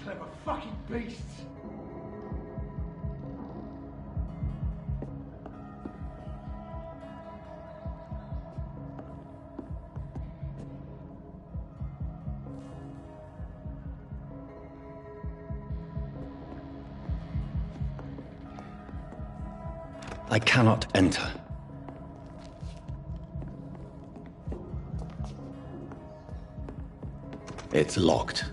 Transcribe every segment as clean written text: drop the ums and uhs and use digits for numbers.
Clever fucking beasts! I cannot enter. It's locked.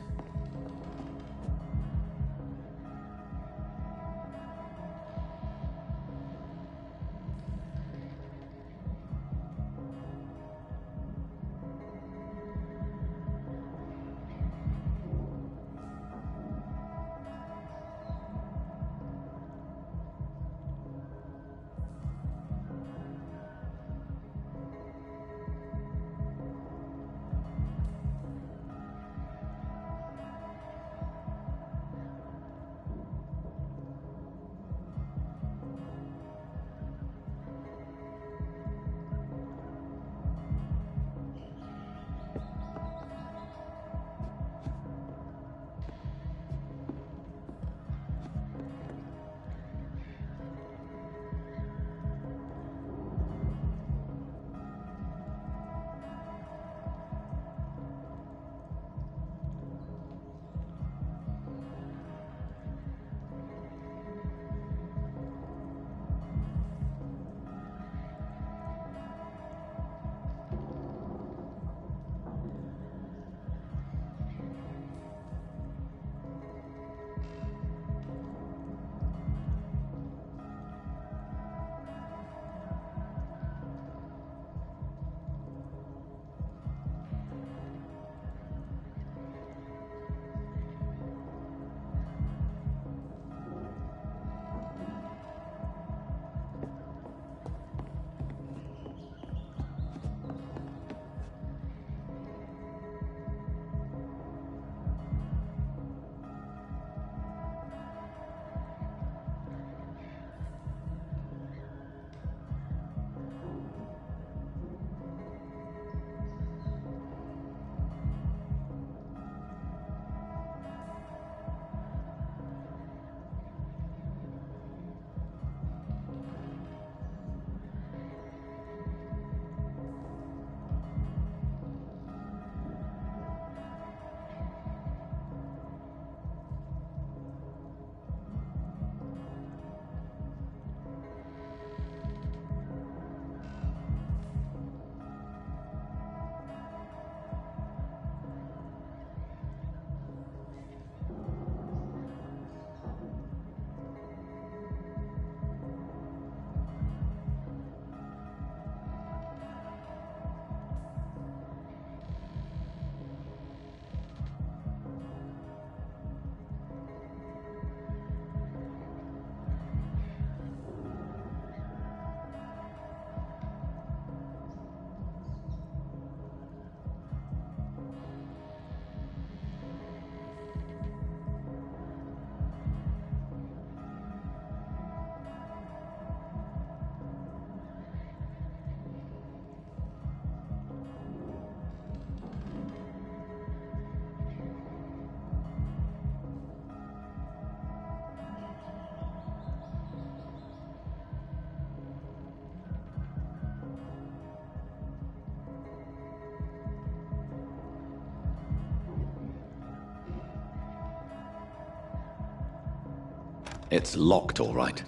It's locked, all right.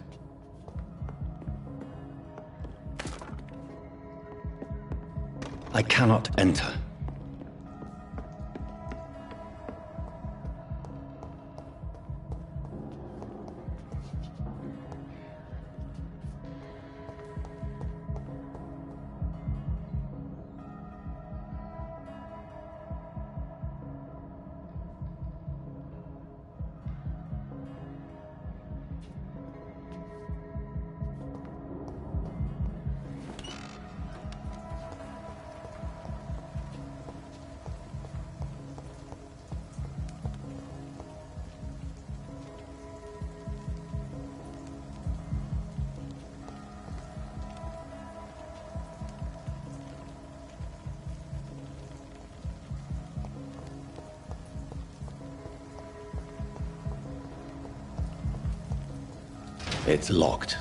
I cannot enter. It's locked.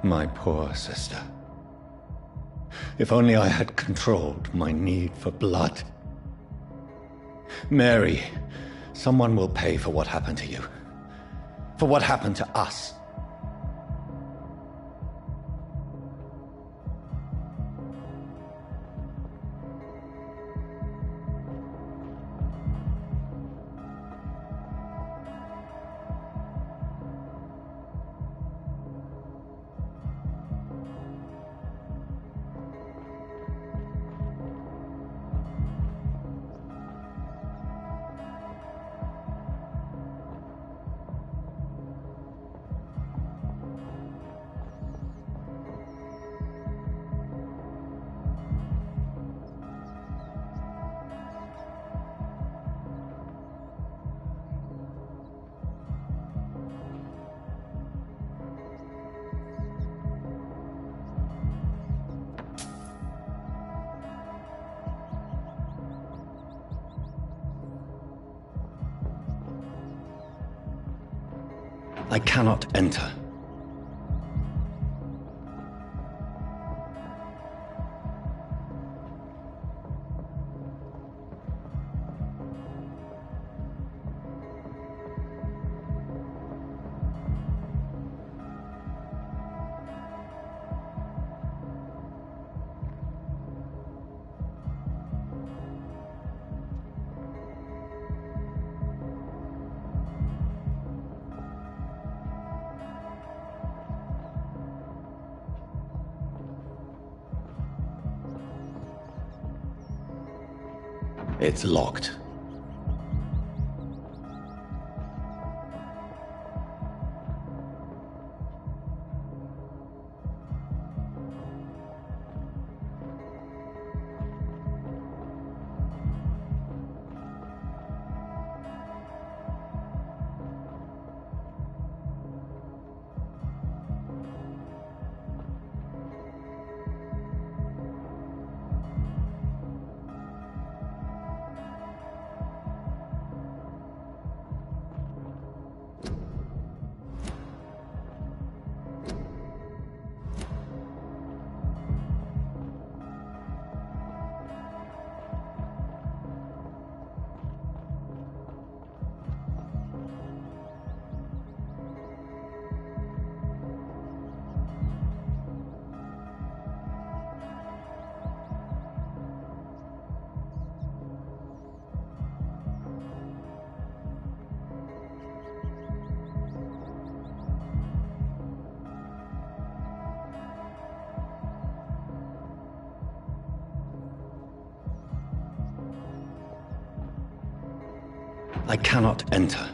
My poor sister. If only I had controlled my need for blood. Mary, someone will pay for what happened to you. For what happened to us. I cannot enter. It's locked. I cannot enter.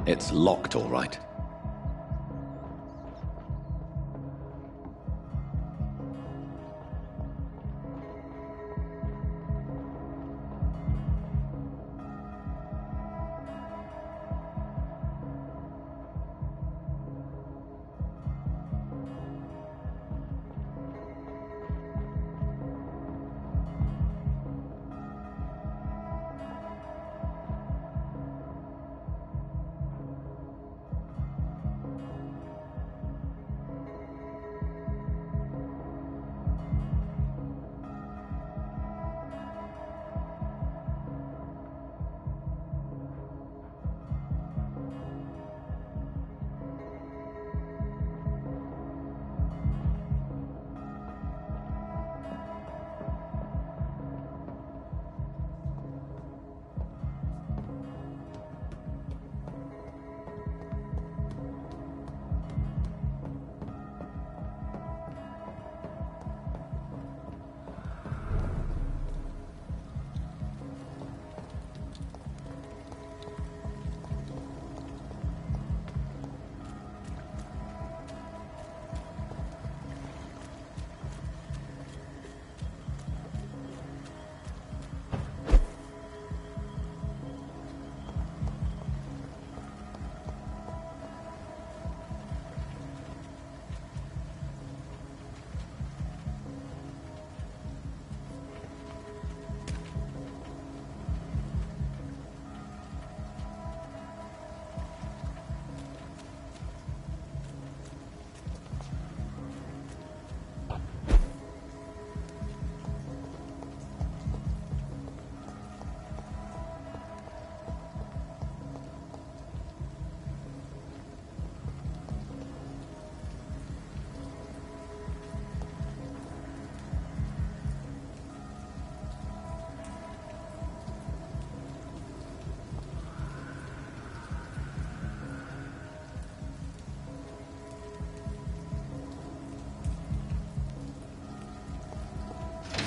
It's locked, all right.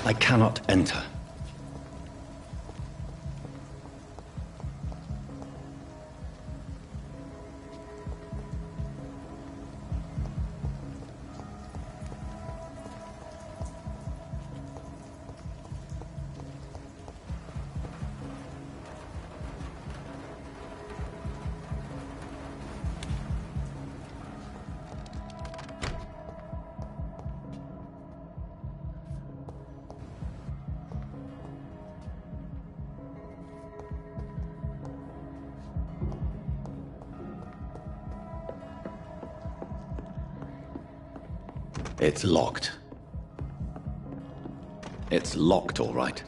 I cannot enter. It's locked. It's locked, all right.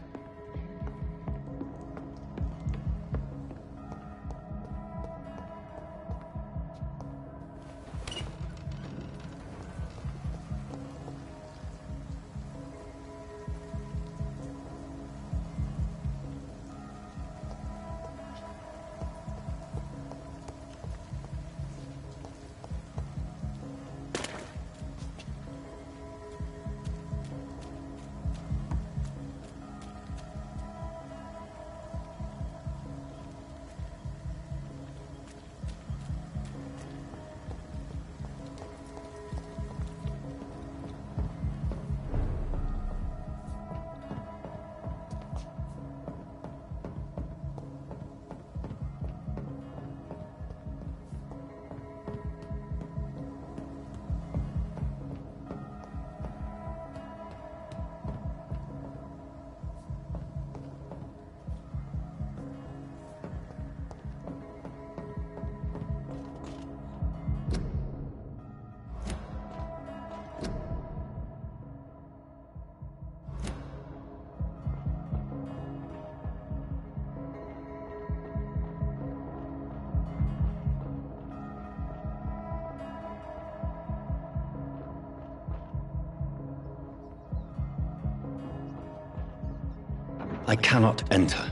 I cannot enter.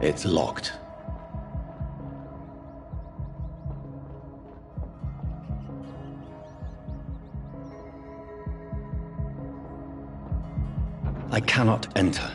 It's locked. I cannot enter.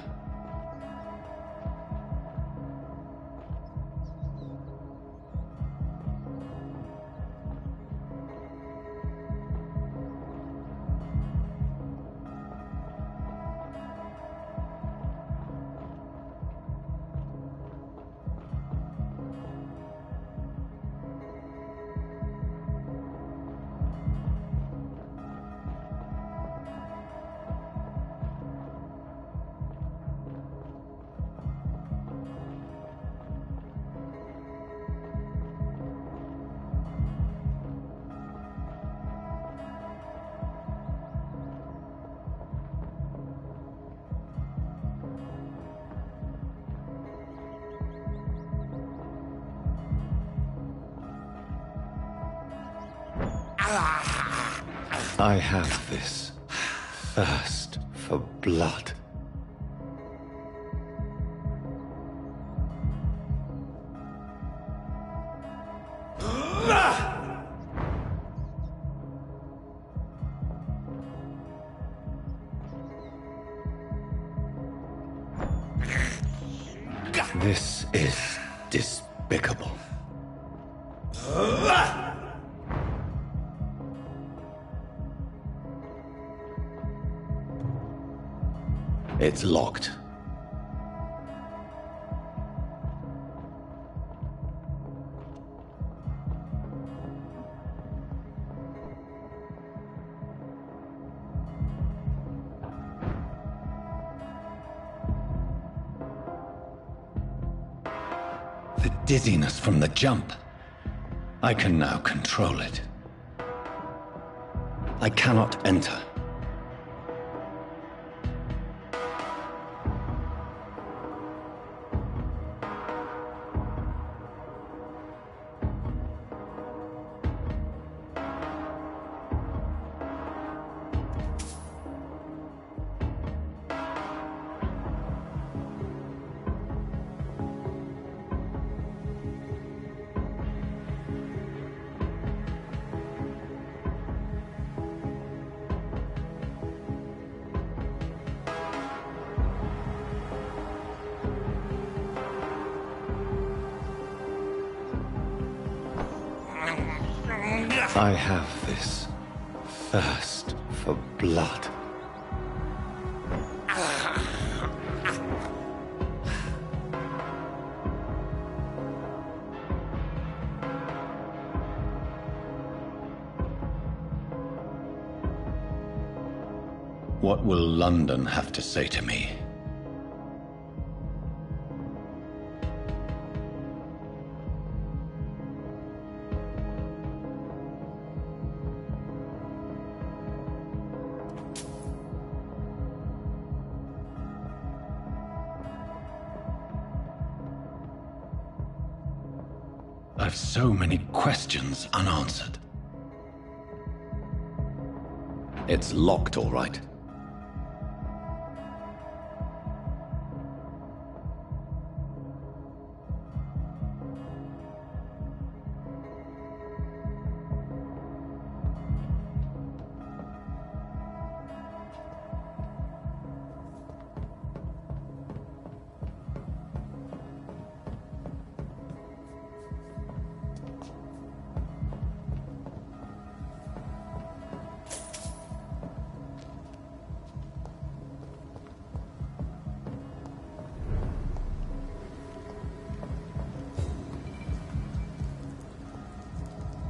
I have this thirst for blood. This is despicable. It's locked. The dizziness from the jump. I can now control it. I cannot enter. I have this thirst for blood. What will London have to say to me? I've so many questions unanswered. It's locked, all right.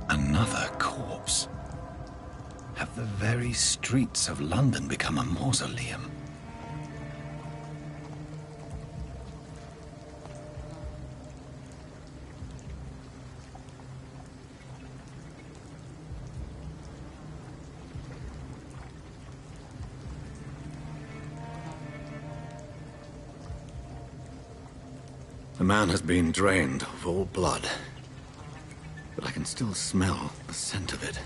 Another corpse. Have the very streets of London become a mausoleum? The man has been drained of all blood. But I can still smell the scent of it.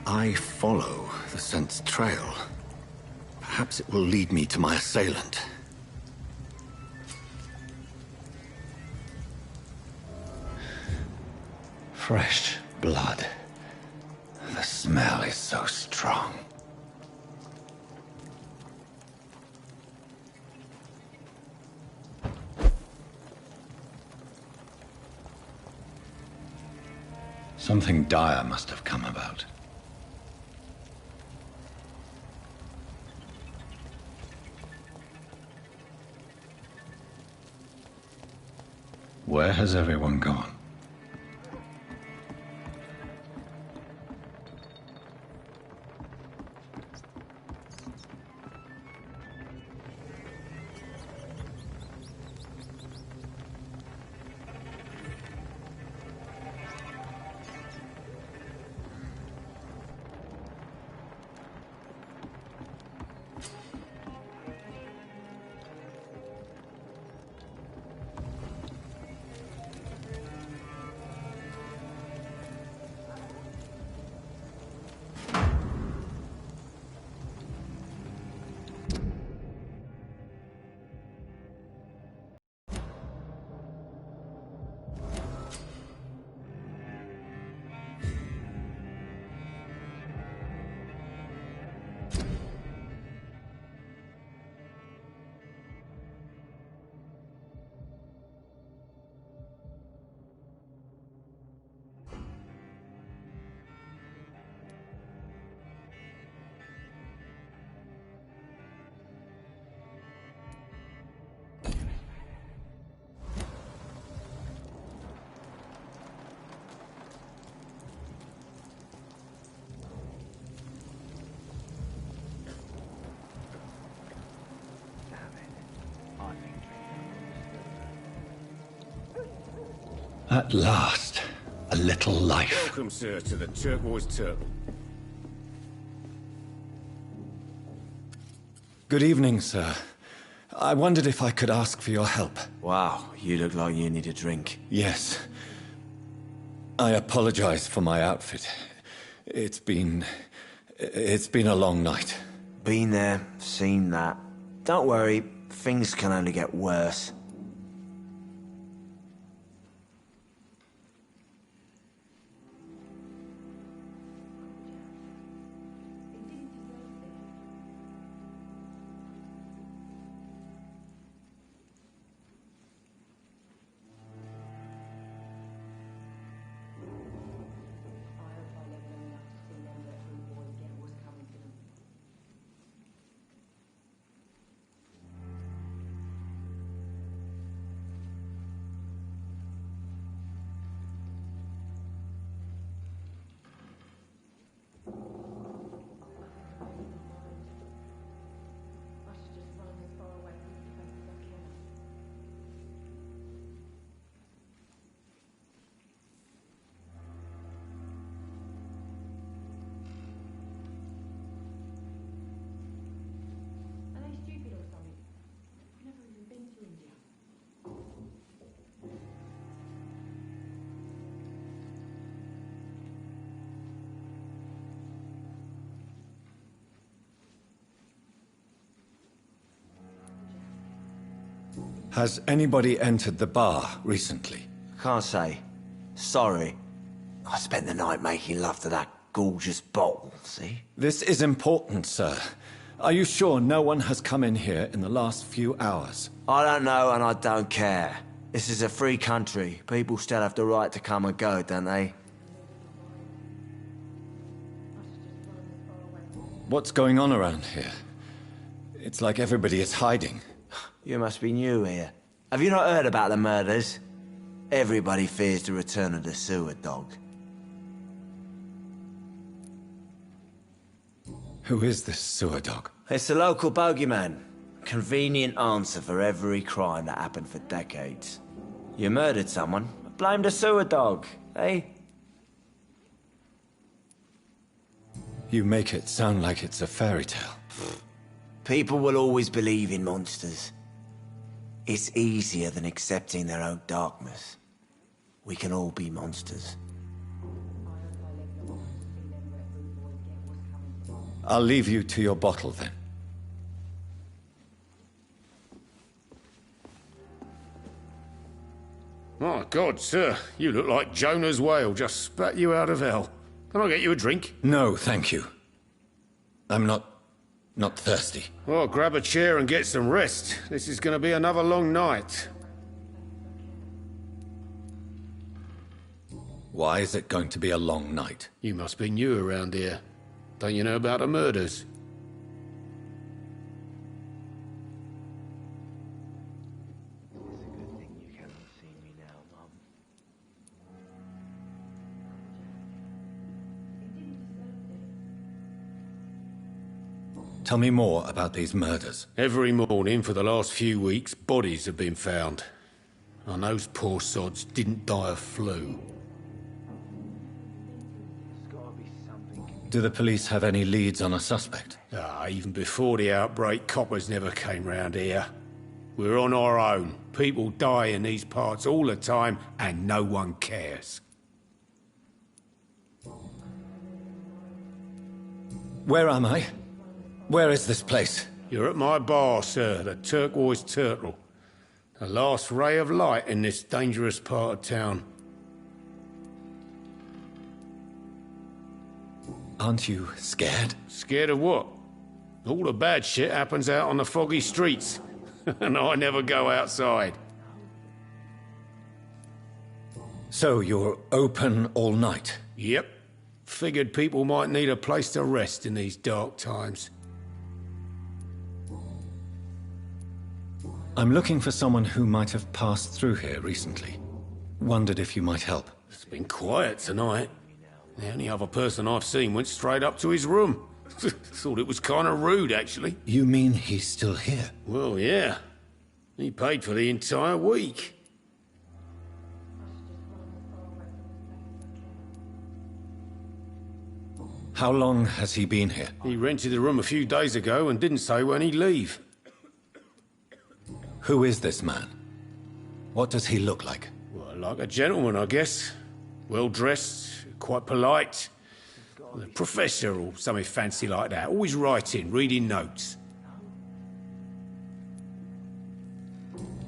I follow the scent's trail. Perhaps it will lead me to my assailant. Fresh blood. The smell is so strong. Something dire must have come about. Where has everyone gone? At last, a little life. Welcome, sir, to the Turquoise Turtle. Good evening, sir. I wondered if I could ask for your help. Wow, you look like you need a drink. Yes. I apologize for my outfit. It's been a long night. Been there, seen that. Don't worry, things can only get worse. Has anybody entered the bar recently? Can't say. Sorry. I spent the night making love to that gorgeous bottle, see? This is important, sir. Are you sure no one has come in here in the last few hours? I don't know and I don't care. This is a free country. People still have the right to come and go, don't they? What's going on around here? It's like everybody is hiding. You must be new here. Have you not heard about the murders? Everybody fears the return of the sewer dog. Who is this sewer dog? It's the local bogeyman. Convenient answer for every crime that happened for decades. You murdered someone, blame the sewer dog, eh? You make it sound like it's a fairy tale. People will always believe in monsters. It's easier than accepting their own darkness. We can all be monsters. I'll leave you to your bottle then. My God, sir, you look like Jonah's whale just spat you out of hell. Can I get you a drink? No, thank you. I'm not thirsty. Well, grab a chair and get some rest. This is going to be another long night. Why is it going to be a long night? You must be new around here. Don't you know about the murders? It's a good thing you cannot see me now, Mum. Tell me more about these murders. Every morning for the last few weeks, bodies have been found. And those poor sods didn't die of flu. Do the police have any leads on a suspect? Even before the outbreak, coppers never came round here. We're on our own. People die in these parts all the time, and no one cares. Where am I? Where is this place? You're at my bar, sir, the Turquoise Turtle. The last ray of light in this dangerous part of town. Aren't you scared? Scared of what? All the bad shit happens out on the foggy streets. And I never go outside. So you're open all night? Yep. Figured people might need a place to rest in these dark times. I'm looking for someone who might have passed through here recently. Wondered if you might help. It's been quiet tonight. The only other person I've seen went straight up to his room. Thought it was kind of rude, actually. You mean he's still here? Well, yeah. He paid for the entire week. How long has he been here? He rented the room a few days ago and didn't say when he'd leave. Who is this man? What does he look like? Well, like a gentleman, I guess. Well-dressed, quite polite. A professor or something fancy like that. Always writing, reading notes.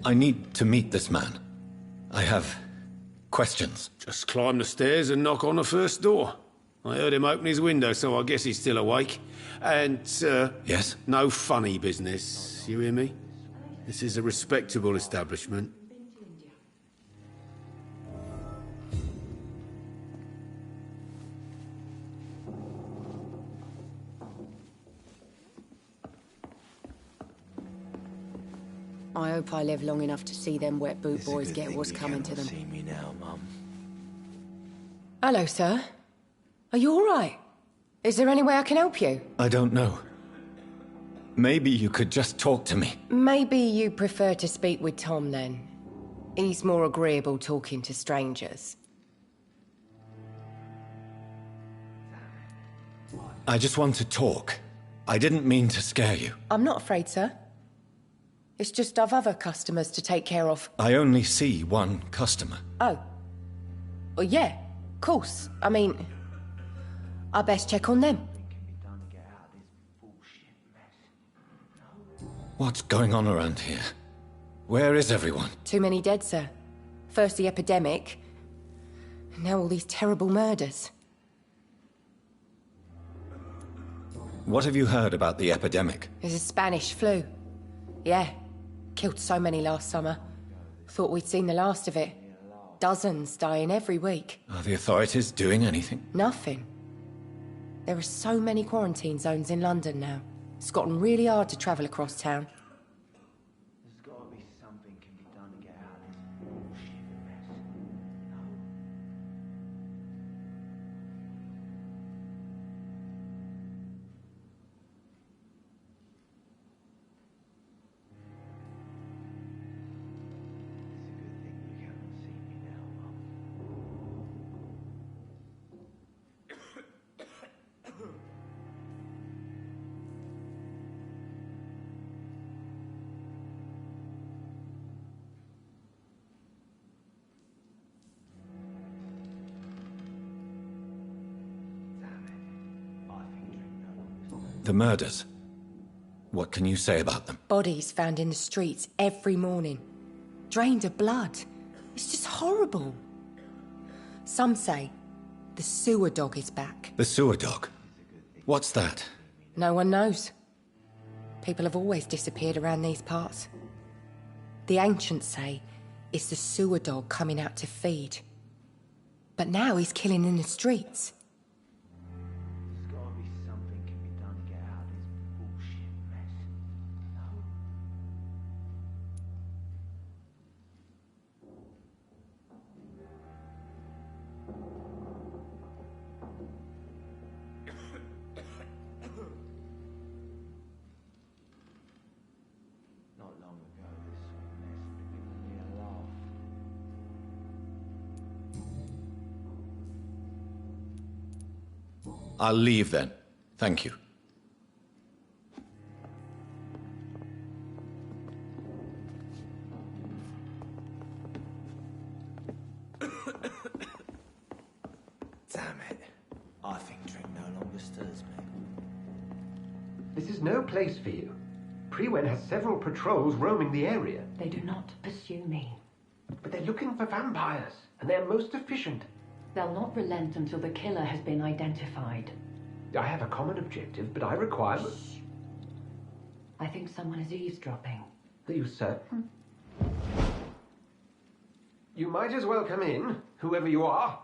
I need to meet this man. I have questions. Just climb the stairs and knock on the first door. I heard him open his window, so I guess he's still awake. And, Yes? no funny business. You hear me? This is a respectable establishment. I hope I live long enough to see them wet boot boys get what's coming to them. See me now, Mum. Hello, sir. Are you all right? Is there any way I can help you? I don't know. Maybe you could just talk to me. Maybe you prefer to speak with Tom, then. He's more agreeable talking to strangers. I just want to talk. I didn't mean to scare you. I'm not afraid, sir. It's just I've other customers to take care of. I only see one customer. Oh. Well, yeah, of course. I mean, I best check on them. What's going on around here? Where is everyone? Too many dead, sir. First the epidemic, and now all these terrible murders. What have you heard about the epidemic? There's a Spanish flu. Yeah, killed so many last summer. Thought we'd seen the last of it. Dozens dying every week. Are the authorities doing anything? Nothing. There are so many quarantine zones in London now. It's gotten really hard to travel across town. There's gotta be something can be done to get out of this bullshit mess. No? It's a good thing you cannot see me now, Mum. The murders. What can you say about them? Bodies found in the streets every morning. Drained of blood. It's just horrible. Some say the sewer dog is back. The sewer dog? What's that? No one knows. People have always disappeared around these parts. The ancients say it's the sewer dog coming out to feed. But now he's killing in the streets. There's gotta be something can be done to get out of this bullshit mess. No? Not long ago, this sort of mess would have given me a laugh. I'll leave then. Thank you. Damn it. I think drink no longer stirs me. This is no place for you. Prewen has several patrols roaming the area, They do not pursue me. but they're looking for vampires, and they're most efficient. They'll not relent until the killer has been identified. I have a common objective, but I require... I think someone is eavesdropping. Are you certain? You might as well come in, whoever you are.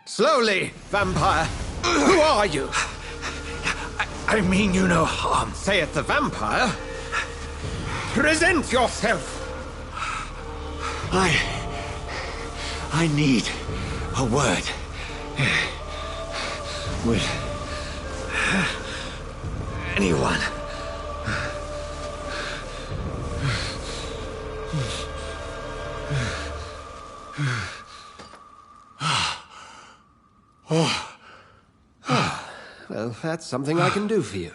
Slowly, vampire! Who are you? I mean you no harm. Saith the vampire. Present yourself! I need a word with anyone. Well, that's something I can do for you.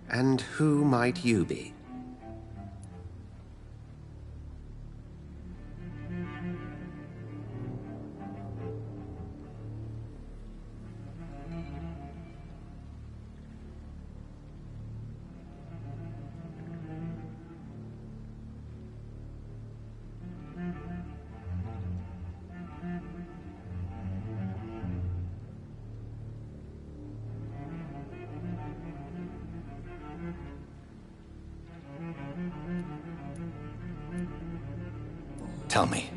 And who might you be? Tell me,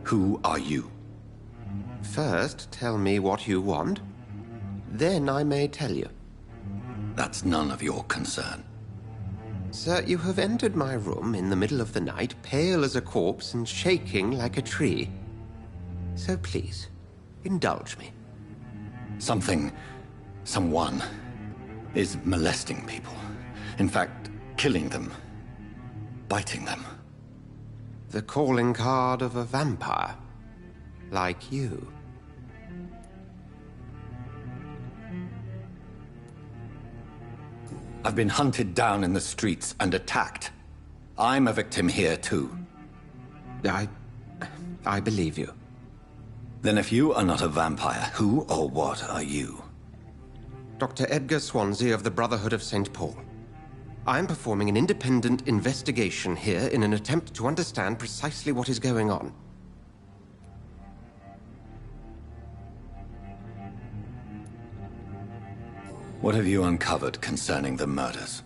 who are you? First, tell me what you want. Then I may tell you. That's none of your concern. Sir, you have entered my room in the middle of the night, pale as a corpse and shaking like a tree. So please, indulge me. Someone is molesting people. In fact, killing them. Biting them. The calling card of a vampire. Like you. I've been hunted down in the streets and attacked. I'm a victim here, too. I believe you. Then if you are not a vampire, who or what are you? Dr. Edgar Swansea of the Brotherhood of St. Paul. I'm performing an independent investigation here in an attempt to understand precisely what is going on. What have you uncovered concerning the murders?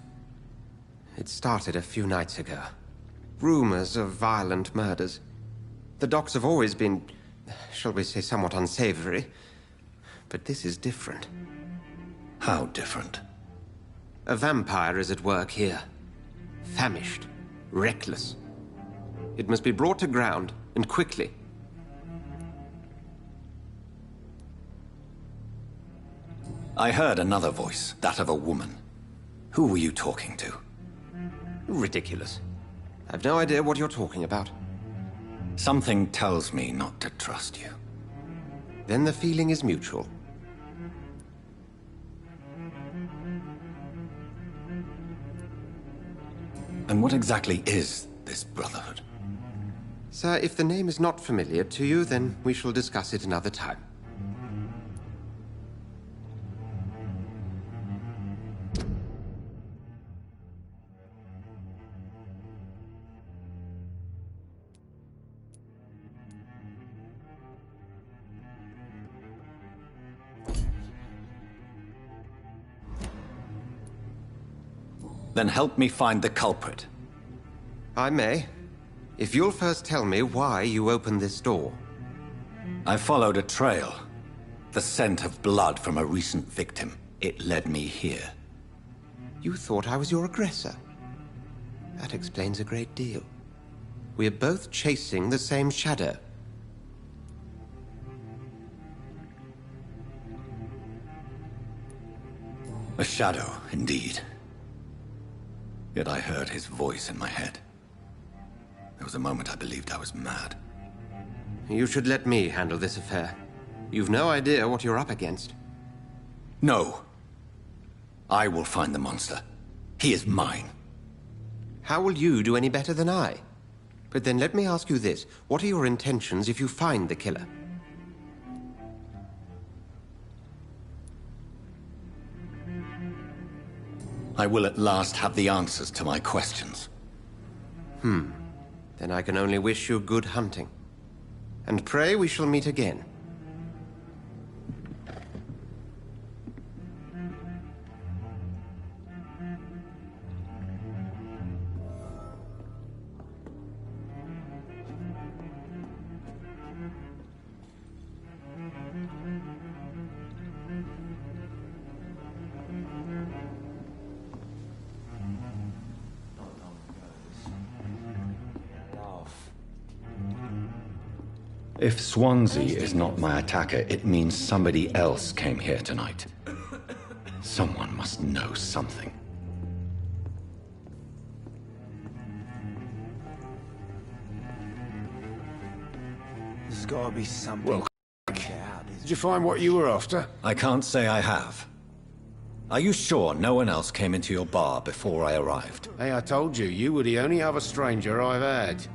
It started a few nights ago. Rumors of violent murders. The docks have always been, shall we say, somewhat unsavory. But this is different. How different? A vampire is at work here. Famished. Reckless. It must be brought to ground, and quickly. I heard another voice, that of a woman. Who were you talking to? Ridiculous. I've no idea what you're talking about. Something tells me not to trust you. Then the feeling is mutual. And what exactly is this Brotherhood? Sir, if the name is not familiar to you, then we shall discuss it another time. Then help me find the culprit. I may. If you'll first tell me why you opened this door. I followed a trail. The scent of blood from a recent victim. It led me here. You thought I was your aggressor. That explains a great deal. We are both chasing the same shadow. A shadow, indeed. Yet I heard his voice in my head. There was a moment I believed I was mad. You should let me handle this affair. You've no idea what you're up against. No. I will find the monster. He is mine. How will you do any better than I? But then let me ask you this. What are your intentions if you find the killer? I will at last have the answers to my questions. Then I can only wish you good hunting. And pray we shall meet again. If Swansea is not my attacker, it means somebody else came here tonight. Someone must know something. There's gotta be something. Well, did you find what you were after? I can't say I have. Are you sure no one else came into your bar before I arrived? Hey, I told you, you were the only other stranger I've had.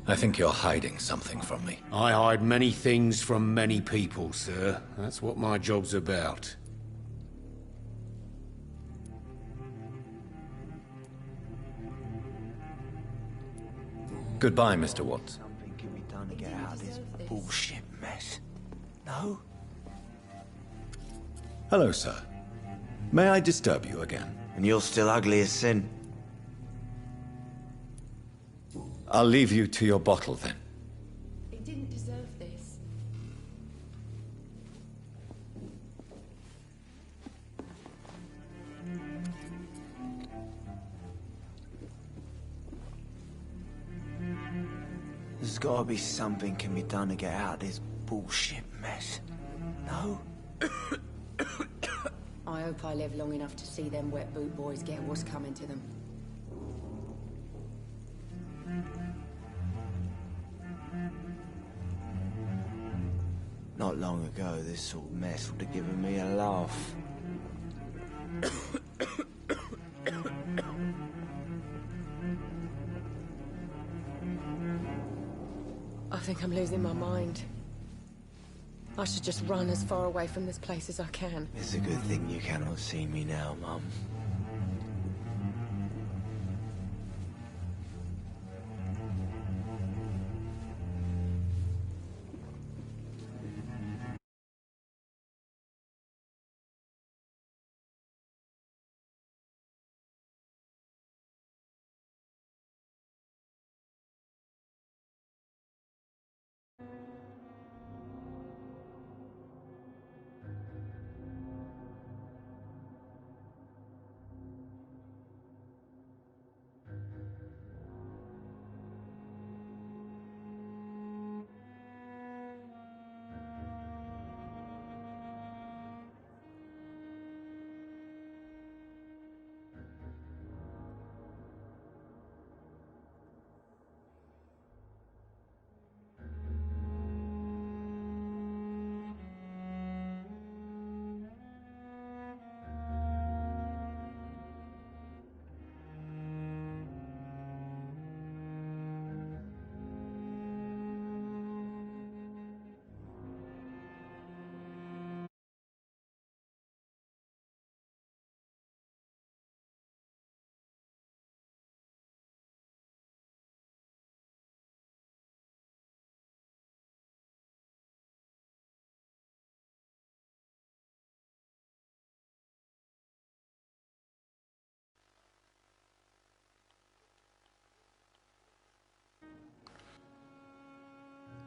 I think you're hiding something from me. I hide many things from many people, sir. That's what my job's about. Goodbye, Mr. Watts. Something can be done to get out of this bullshit mess. No? Hello, sir. May I disturb you again? And you're still ugly as sin. I'll leave you to your bottle, then. He didn't deserve this. There's gotta be something can be done to get out of this bullshit mess. No? I hope I live long enough to see them wet boot boys get what's coming to them. Not long ago, this sort of mess would have given me a laugh. I think I'm losing my mind. I should just run as far away from this place as I can. It's a good thing you cannot see me now, Mum.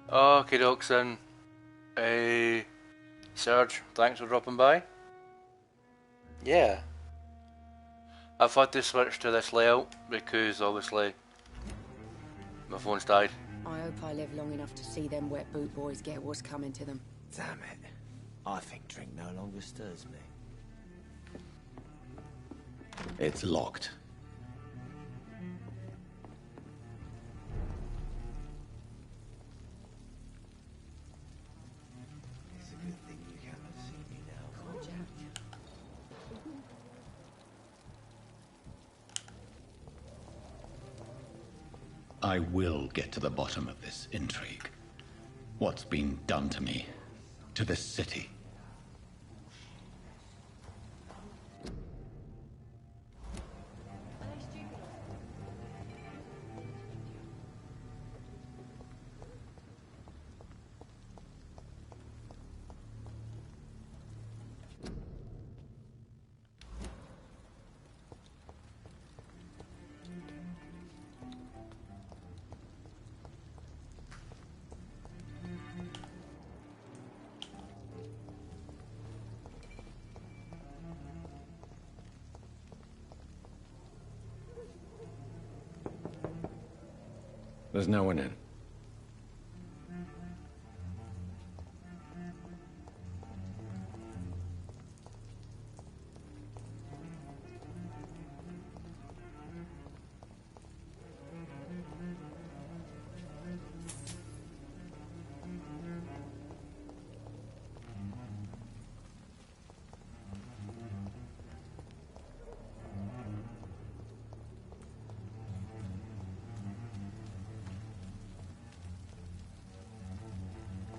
Okay, dokes then. Serge, thanks for dropping by. Yeah. I've had to switch to this layout because obviously my phone's died. I hope I live long enough to see them wet boot boys get what's coming to them. Damn it. I think drink no longer stirs me. It's locked. It's a good thing you cannot see me now, Mum. I will get to the bottom of this intrigue. What's been done to me, to this city. There's no one in.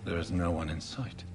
There is no one in sight.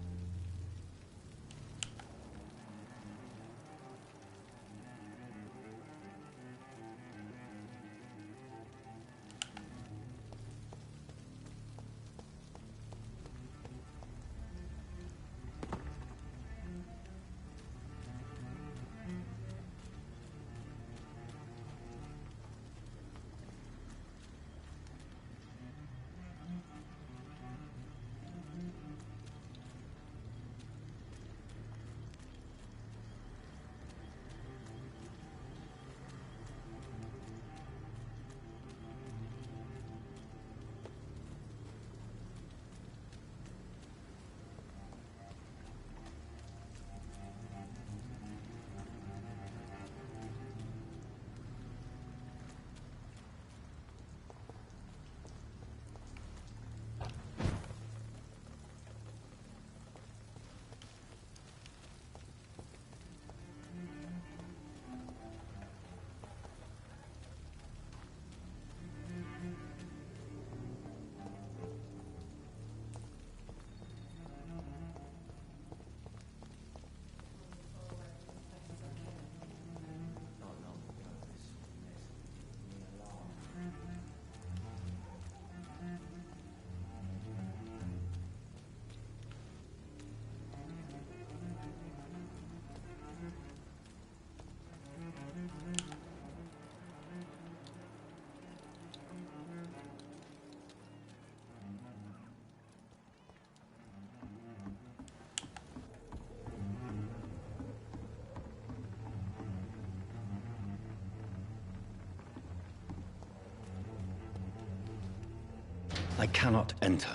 I cannot enter.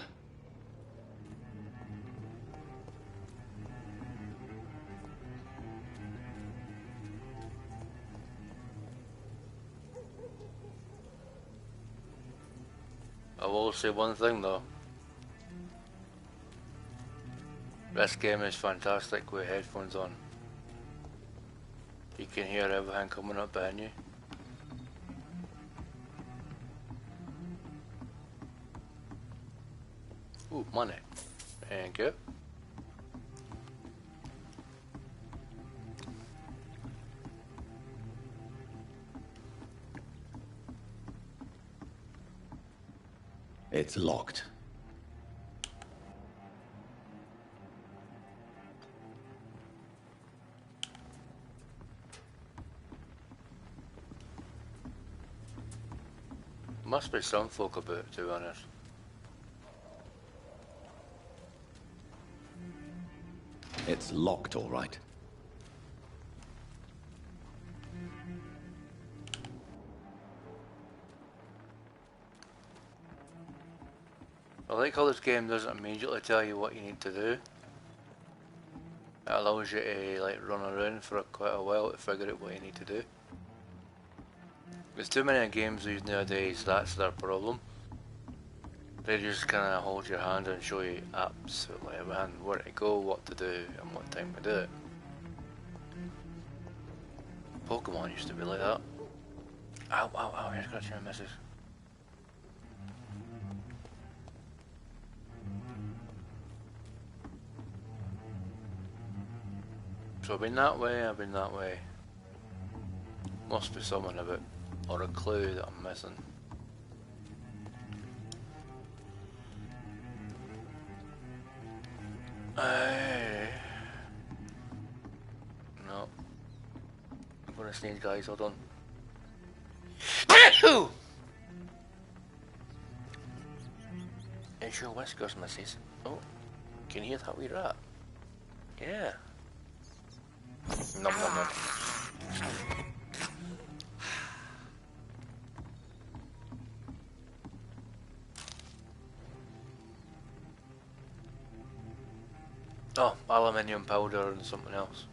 I will say one thing though. This game is fantastic with headphones on. You can hear everything coming up behind you. Ooh, money. Thank you. It's locked. Must be some folk about it, to be honest. It's locked, all right. I like how this game doesn't immediately tell you what you need to do. It allows you to like run around for quite a while to figure out what you need to do. There's too many games these nowadays, that's their problem. They just kind of hold your hand and show you absolutely everything, where to go, what to do, and what time to do it. Pokemon used to be like that. Ow, ow, ow, you're scratching my missus. So I've been that way, I've been that way. Must be someone about, or a clue that I'm missing. No. I'm gonna sneeze, guys, hold on. It's your whiskers, missus. Oh, can you hear that wee rat? Yeah. Nom nom nom. Oh, aluminium powder and something else.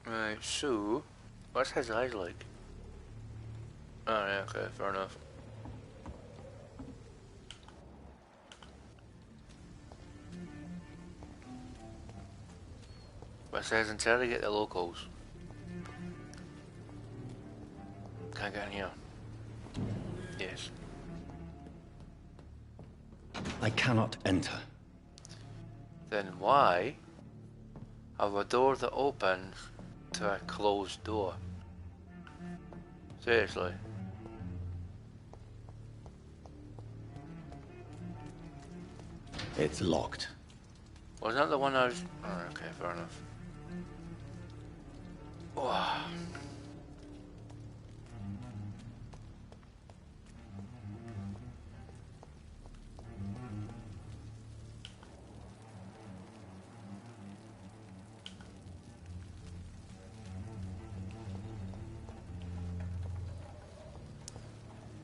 Right, so what's his eyes like? Oh yeah, okay, fair enough. But it says interrogate the locals. Can I get in here? Yes. I cannot enter. Then why have a door that opens to a closed door? Seriously. It's locked. Wasn't that the one I was... Oh, okay, fair enough. Oh.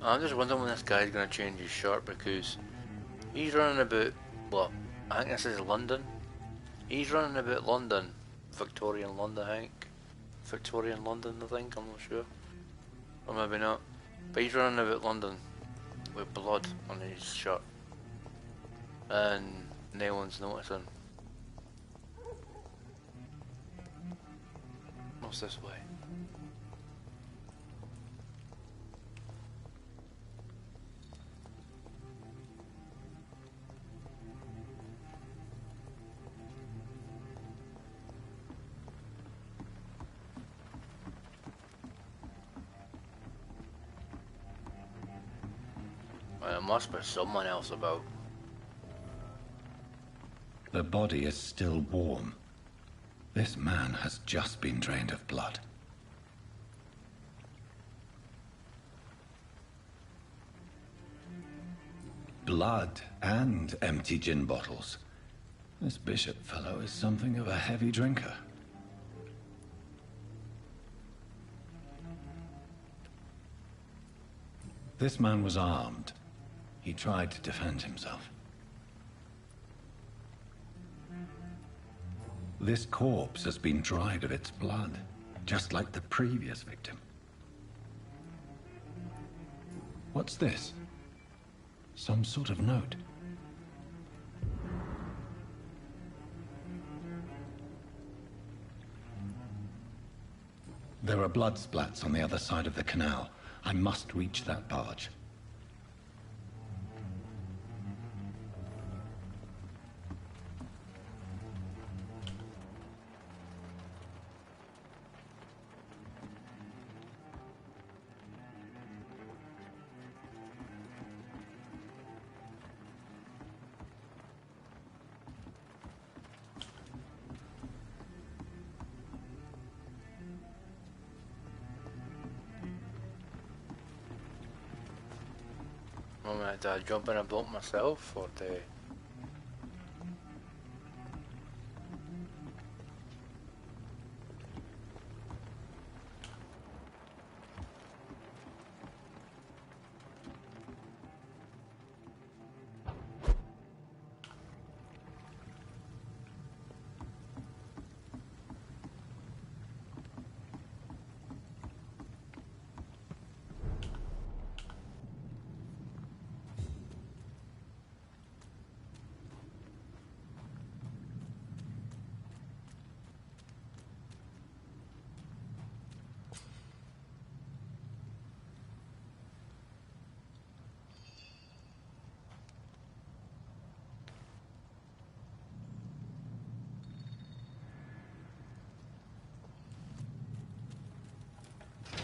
I'm just wondering when this guy's gonna change his shirt, because he's running about, what, I think this is London. He's running about London, Victorian London, I think. Victorian London, I think, I'm not sure. Or maybe not. But he's running about London with blood on his shirt. And no one's noticing. What's this way? There must be someone else about. The body is still warm. This man has just been drained of blood. Blood and empty gin bottles. This bishop fellow is something of a heavy drinker. This man was armed. He tried to defend himself. This corpse has been dried of its blood, just like the previous victim. What's this? Some sort of note. There are blood splats on the other side of the canal. I must reach that barge. Do I jump in a boat myself, or do...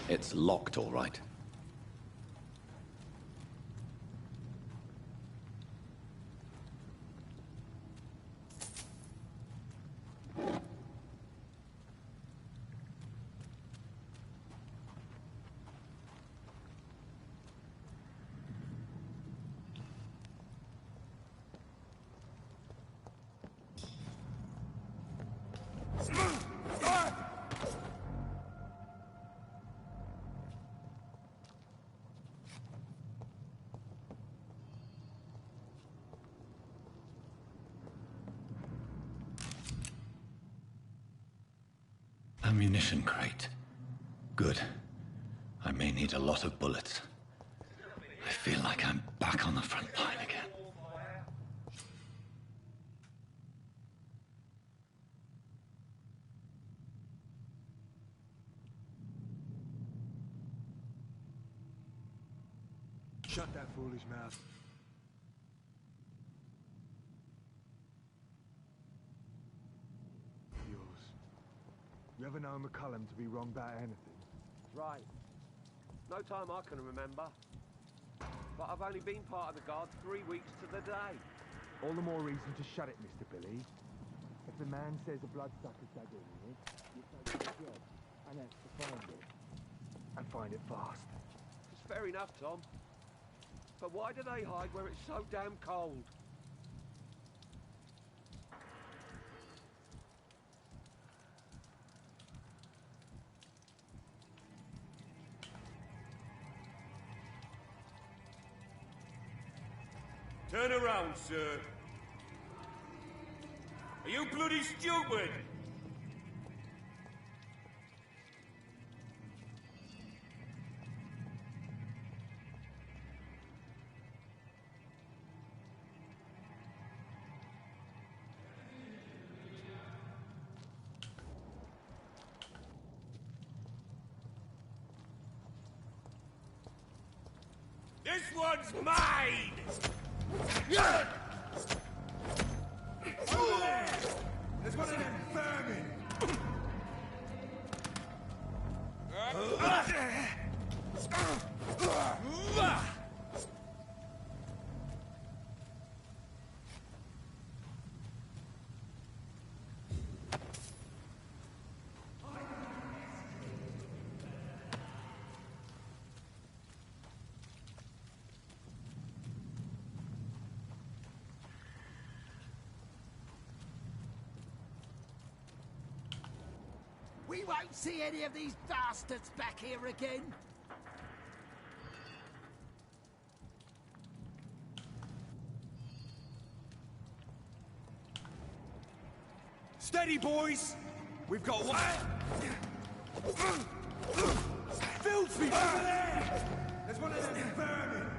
It's locked, all right. Ammunition crate. Good. I may need a lot of bullets. I feel like I'm back on the front line again. Shut that foolish mouth. You ever know McCullum to be wrong about anything? Right. No time I can remember. But I've only been part of the guard 3 weeks to the day. All the more reason to shut it, Mr. Billy. If the man says a bloodsucker's dug in it, you take the job and have to find it. And find it fast. It's fair enough, Tom. But why do they hide where it's so damn cold? Turn around, sir. Are you bloody stupid? This one's mine! Over there! There's one of them vermin! We won't see any of these bastards back here again. Steady, boys! We've got one. Filthy over there! There's one of them vermin!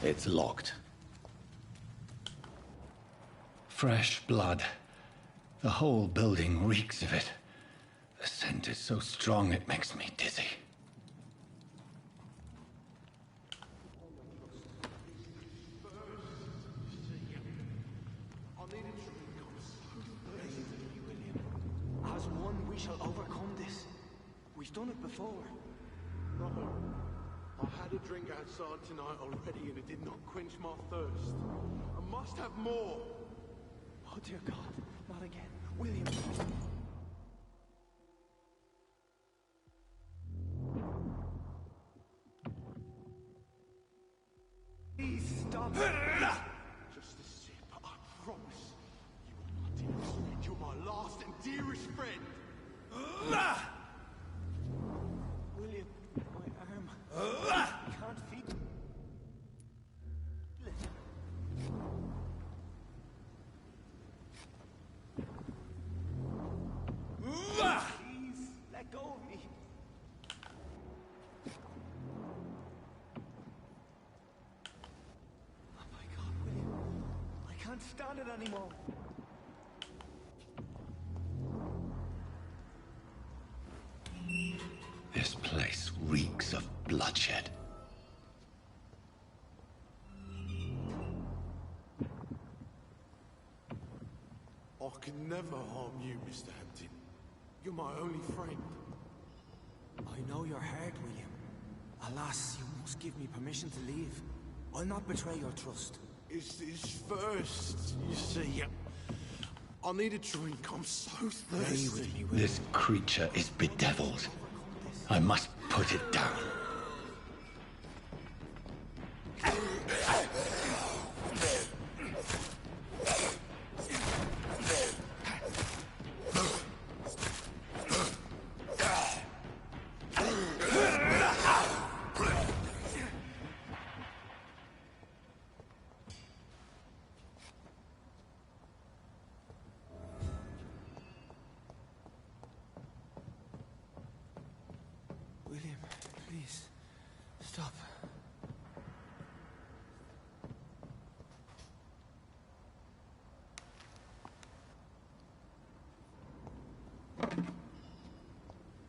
It's locked. Fresh blood. The whole building reeks of it. The scent is so strong it makes me dizzy. As one, we shall overcome this. We've done it before. No. I had a drink outside tonight already and it did not quench my thirst. I must have more. Oh dear God, not again. William. Please stop. Just a sip, I promise. You are my dearest friend. You're my last and dearest friend. William, my arm. I can't feel. Please, let go of me. Oh my God, William. I can't stand it anymore. bloodshed. I can never harm you, Mr. Hampton. You're my only friend. I know your heart, William. Alas, you must give me permission to leave. I'll not betray your trust. It's first, you see. I need a drink. I'm so thirsty. With me, William. This creature is bedeviled. I must put it down. William, please, stop.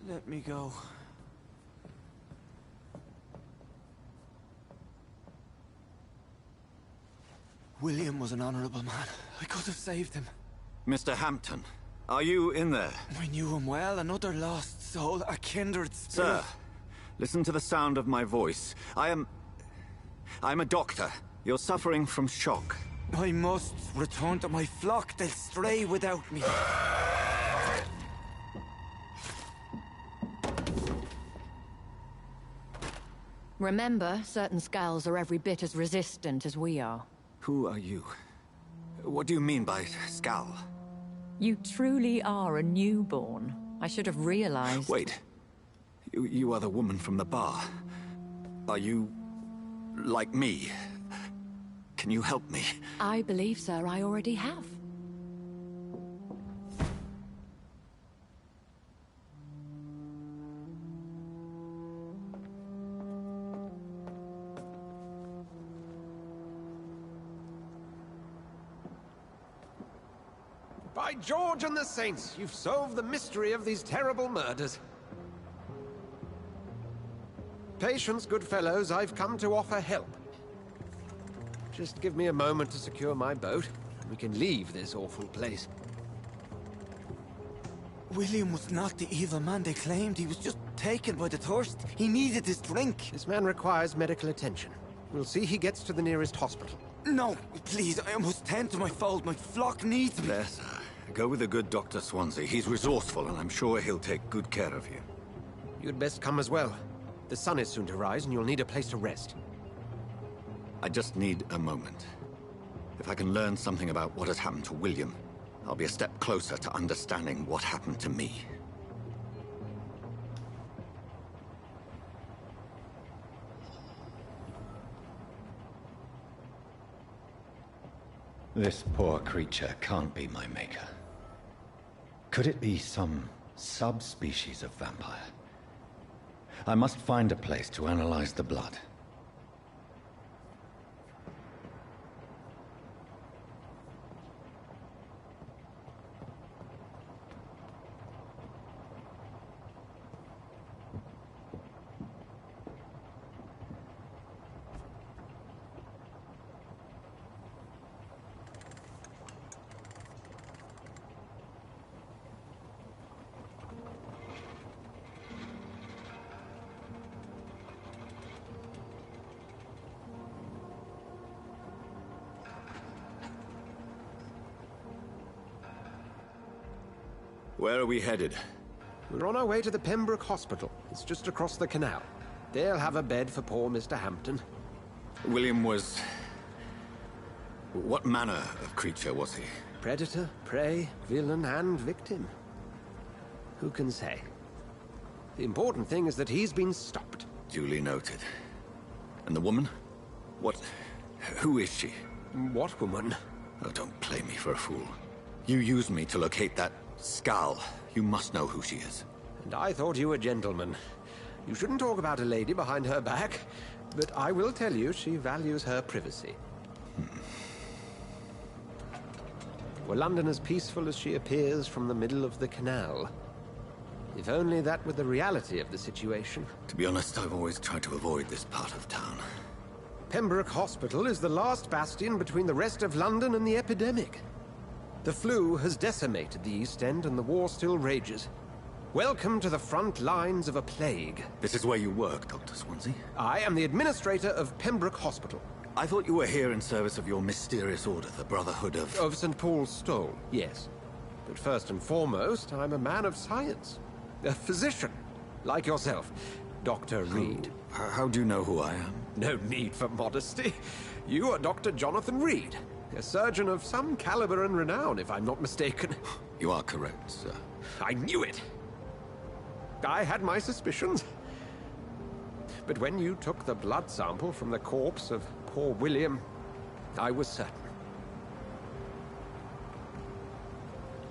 Let me go. William was an honorable man. I could have saved him. Mr. Hampton, are you in there? I knew him well, another lost soul, a kindred spirit. Sir, listen to the sound of my voice. I'm a doctor. You're suffering from shock. I must return to my flock. They'll stray without me. Remember, certain skulls are every bit as resistant as we are. Who are you? What do you mean by Skal? You truly are a newborn. I should have realized. Wait. You are the woman from the bar. Are you... like me? Can you help me? I believe, sir, I already have. By George and the Saints, you've solved the mystery of these terrible murders. Patience, good fellows, I've come to offer help. Just give me a moment to secure my boat, and we can leave this awful place. William was not the evil man they claimed. He was just taken by the thirst. He needed his drink. This man requires medical attention. We'll see he gets to the nearest hospital. No, please, I must tend to my fold. My flock needs me. There, sir. Go with the good Dr. Swansea. He's resourceful, and I'm sure he'll take good care of you. You'd best come as well. The sun is soon to rise, and you'll need a place to rest. I just need a moment. If I can learn something about what has happened to William, I'll be a step closer to understanding what happened to me. This poor creature can't be my maker. Could it be some subspecies of vampire? I must find a place to analyze the blood. Where are we headed? We're on our way to the Pembroke Hospital. It's just across the canal. They'll have a bed for poor Mr. Hampton. William was... what manner of creature was he? Predator, prey, villain, and victim. Who can say? The important thing is that he's been stopped. Duly noted. And the woman? What... who is she? What woman? Oh, don't play me for a fool. You used me to locate that Skal. You must know who she is. And I thought you a gentleman. You shouldn't talk about a lady behind her back, but I will tell you she values her privacy. Were London as peaceful as she appears from the middle of the canal? If only that were the reality of the situation. To be honest, I've always tried to avoid this part of town. Pembroke Hospital is the last bastion between the rest of London and the epidemic. The flu has decimated the East End and the war still rages. Welcome to the front lines of a plague. This is where you work, Dr. Swansea? I am the administrator of Pembroke Hospital. I thought you were here in service of your mysterious order, the Brotherhood of... Of St. Paul's Stole, yes. But first and foremost, I'm a man of science. A physician, like yourself, Dr. Reed. How do you know who I am? No need for modesty. You are Dr. Jonathan Reed, a surgeon of some caliber and renown, if I'm not mistaken. You are correct, sir. I knew it! I had my suspicions. But when you took the blood sample from the corpse of poor William, I was certain.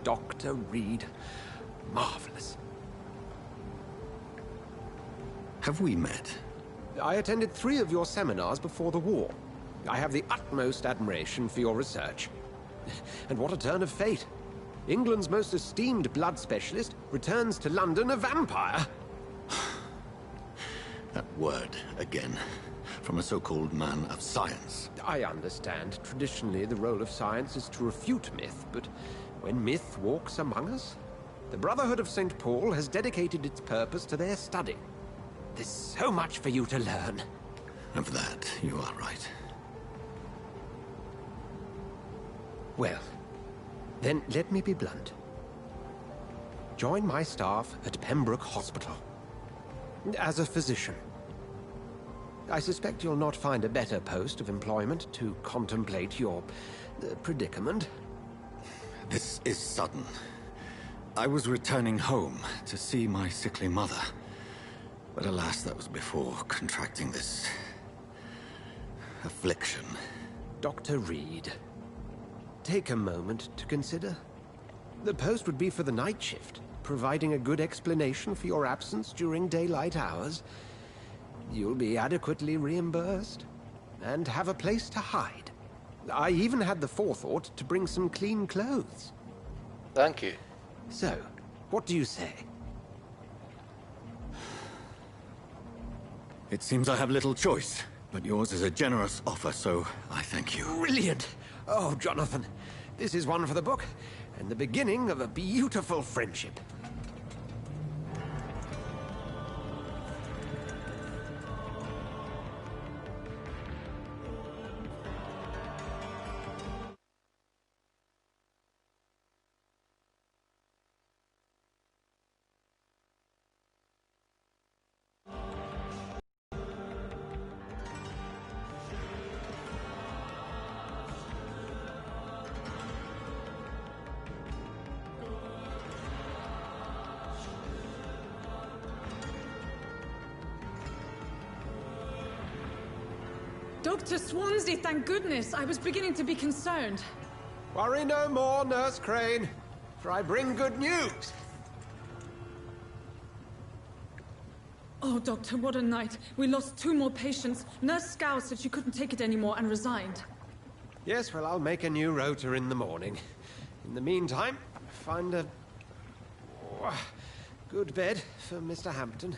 Dr. Reed. Marvelous. Have we met? I attended 3 of your seminars before the war. I have the utmost admiration for your research. And what a turn of fate. England's most esteemed blood specialist returns to London a vampire. That word, again. From a so-called man of science. I understand. Traditionally, the role of science is to refute myth, but when myth walks among us, the Brotherhood of St. Paul has dedicated its purpose to their study. There's so much for you to learn. Of that, you are right. Well, then let me be blunt. Join my staff at Pembroke Hospital. As a physician. I suspect you'll not find a better post of employment to contemplate your predicament. This is sudden. I was returning home to see my sickly mother. But alas, that was before contracting this... affliction. Dr. Reed, take a moment to consider. The post would be for the night shift, providing a good explanation for your absence during daylight hours. You'll be adequately reimbursed, and have a place to hide. I even had the forethought to bring some clean clothes. Thank you. So, what do you say? It seems I have little choice, but yours is a generous offer, so I thank you. Brilliant! Oh, Jonathan, this is one for the book, and the beginning of a beautiful friendship. Dr. Swansea, thank goodness. I was beginning to be concerned. Worry no more, Nurse Crane, for I bring good news. Oh, Doctor, what a night. We lost 2 more patients. Nurse Scow said she couldn't take it anymore and resigned. Yes, well, I'll make a new rota in the morning. In the meantime, find a... good bed for Mr. Hampton.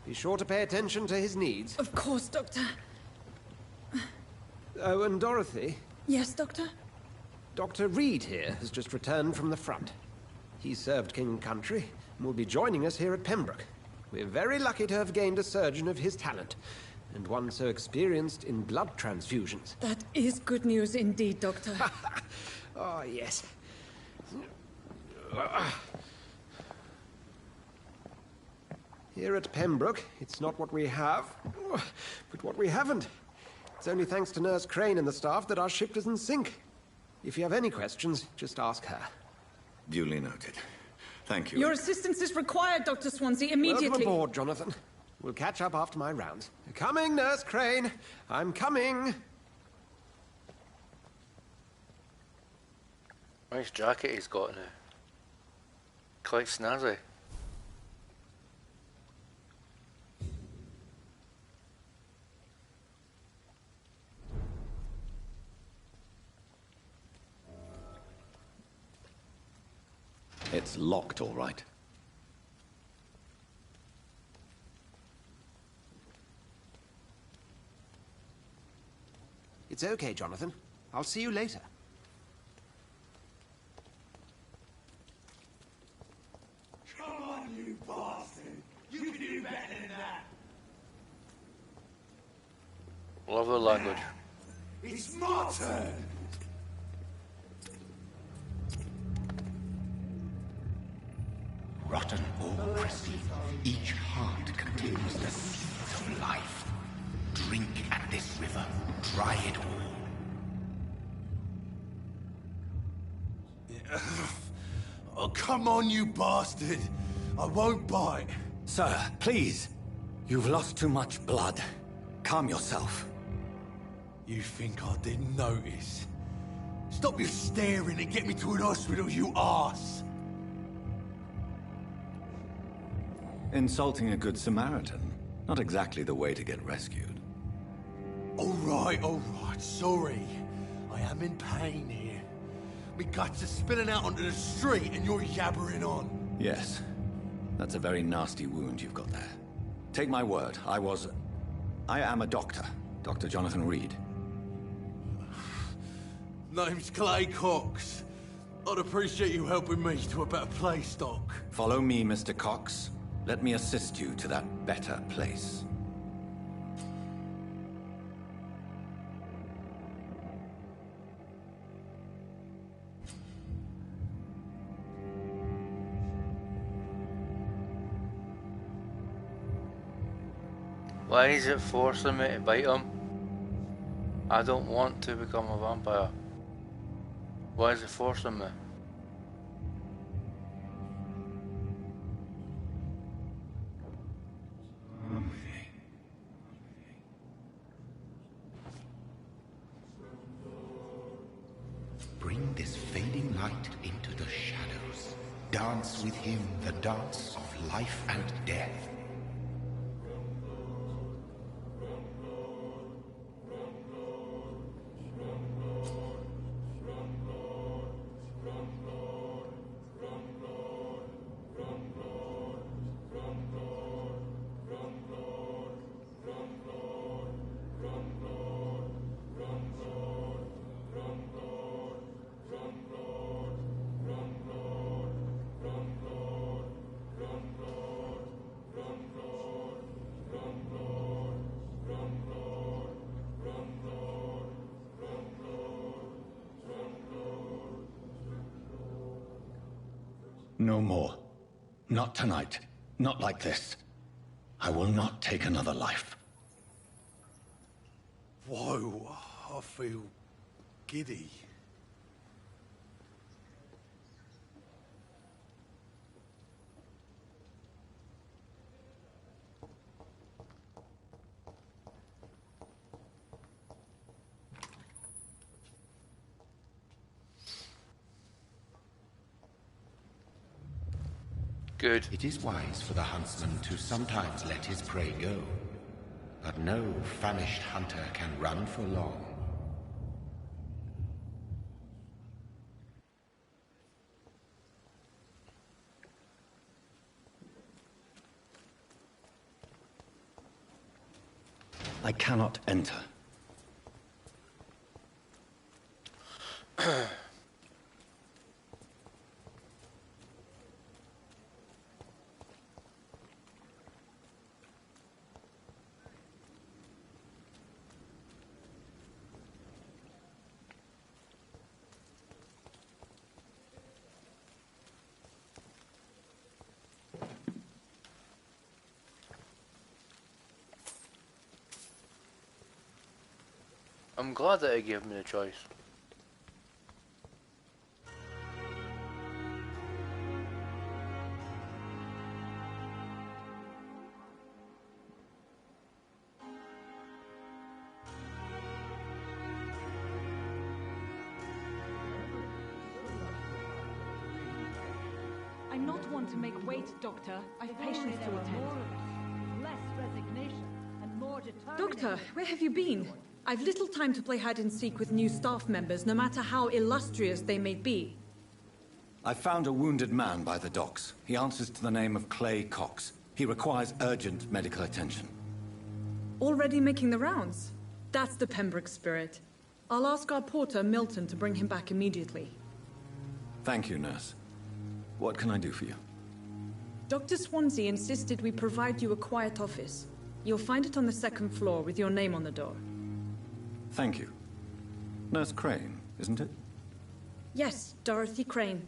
Be sure to pay attention to his needs. Of course, Doctor. Oh, and Dorothy? Yes, Doctor? Dr. Reed here has just returned from the front. He served King and Country and will be joining us here at Pembroke. We're very lucky to have gained a surgeon of his talent, and one so experienced in blood transfusions. That is good news indeed, Doctor. Oh, yes. Here at Pembroke, it's not what we have, but what we haven't. It's only thanks to Nurse Crane and the staff that our ship doesn't sink. If you have any questions, just ask her. Duly noted. Thank you. Your assistance is required, Dr. Swansea, immediately. Welcome aboard, Jonathan. We'll catch up after my rounds. Coming, Nurse Crane. I'm coming. Nice jacket he's got now. Quite snazzy. It's locked, all right. It's okay, Jonathan. I'll see you later. Come on, you bastard! You can do better than that! Love the language. It's my turn! Rotten or pristine, each heart contains the seeds of life. Drink at this river, try it all. Oh, come on, you bastard! I won't bite. Sir, please. You've lost too much blood. Calm yourself. You think I didn't notice? Stop your staring and get me to an hospital, you arse! Insulting a good Samaritan. Not exactly the way to get rescued. All right, sorry. I am in pain here. Me guts are spilling out onto the street and you're yabbering on. Yes. That's a very nasty wound you've got there. Take my word, I am a doctor. Dr. Jonathan Reed. Name's Clay Cox. I'd appreciate you helping me to a better place, Doc. Follow me, Mr. Cox. Let me assist you to that better place. Why is it forcing me to bite him? I don't want to become a vampire. Why is it forcing me? Bring this fading light into the shadows. Dance with him the dance of life and death. No more. Not tonight. Not like this. I will not take another life. Whoa, I feel giddy. Good. It is wise for the huntsman to sometimes let his prey go, but no famished hunter can run for long. I cannot enter. I'm glad that it gave me the choice. I'm not one to make wait, Doctor. I've patients to attend. Less resignation and more determination. Doctor, where have you been? I've little time to play hide and seek with new staff members, no matter how illustrious they may be. I found a wounded man by the docks. He answers to the name of Clay Cox. He requires urgent medical attention. Already making the rounds? That's the Pembroke spirit. I'll ask our porter, Milton, to bring him back immediately. Thank you, nurse. What can I do for you? Dr. Swansea insisted we provide you a quiet office. You'll find it on the second floor with your name on the door. Thank you. Nurse Crane, isn't it? Yes, Dorothy Crane.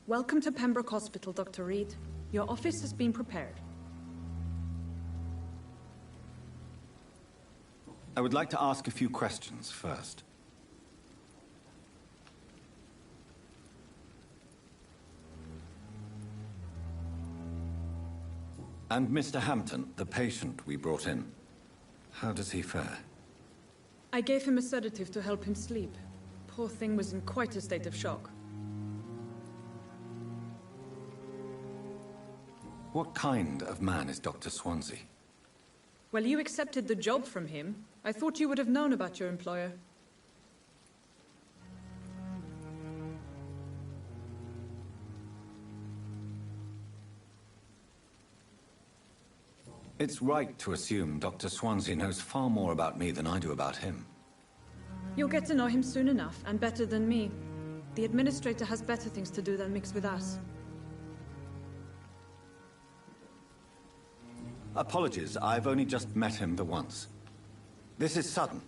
Welcome to Pembroke Hospital, Dr. Reed. Your office has been prepared. I would like to ask a few questions first. And Mr. Hampton, the patient we brought in, how does he fare? I gave him a sedative to help him sleep. Poor thing was in quite a state of shock. What kind of man is Dr. Swansea? Well, you accepted the job from him. I thought you would have known about your employer. It's right to assume Dr. Swansea knows far more about me than I do about him. You'll get to know him soon enough, and better than me. The administrator has better things to do than mix with us. Apologies, I've only just met him the once. This is sudden.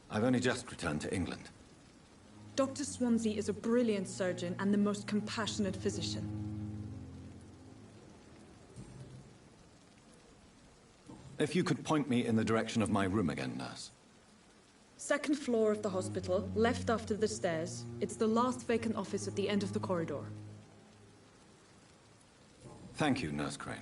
I've only just returned to England. Dr. Swansea is a brilliant surgeon and the most compassionate physician. If you could point me in the direction of my room again, nurse. Second floor of the hospital, left after the stairs. It's the last vacant office at the end of the corridor. Thank you, Nurse Crane.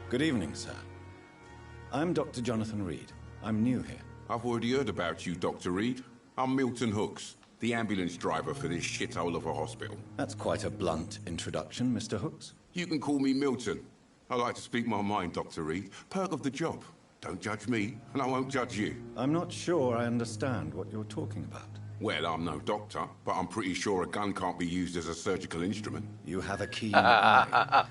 Good evening, sir. I'm Dr. Jonathan Reed. I'm new here. I've already heard about you, Dr. Reed. I'm Milton Hooks, the ambulance driver for this shithole of a hospital. That's quite a blunt introduction, Mr. Hooks. You can call me Milton. I like to speak my mind, Dr. Reed. Perk of the job. Don't judge me, and I won't judge you. I'm not sure I understand what you're talking about. Well, I'm no doctor, but I'm pretty sure a gun can't be used as a surgical instrument. You have a keen eye.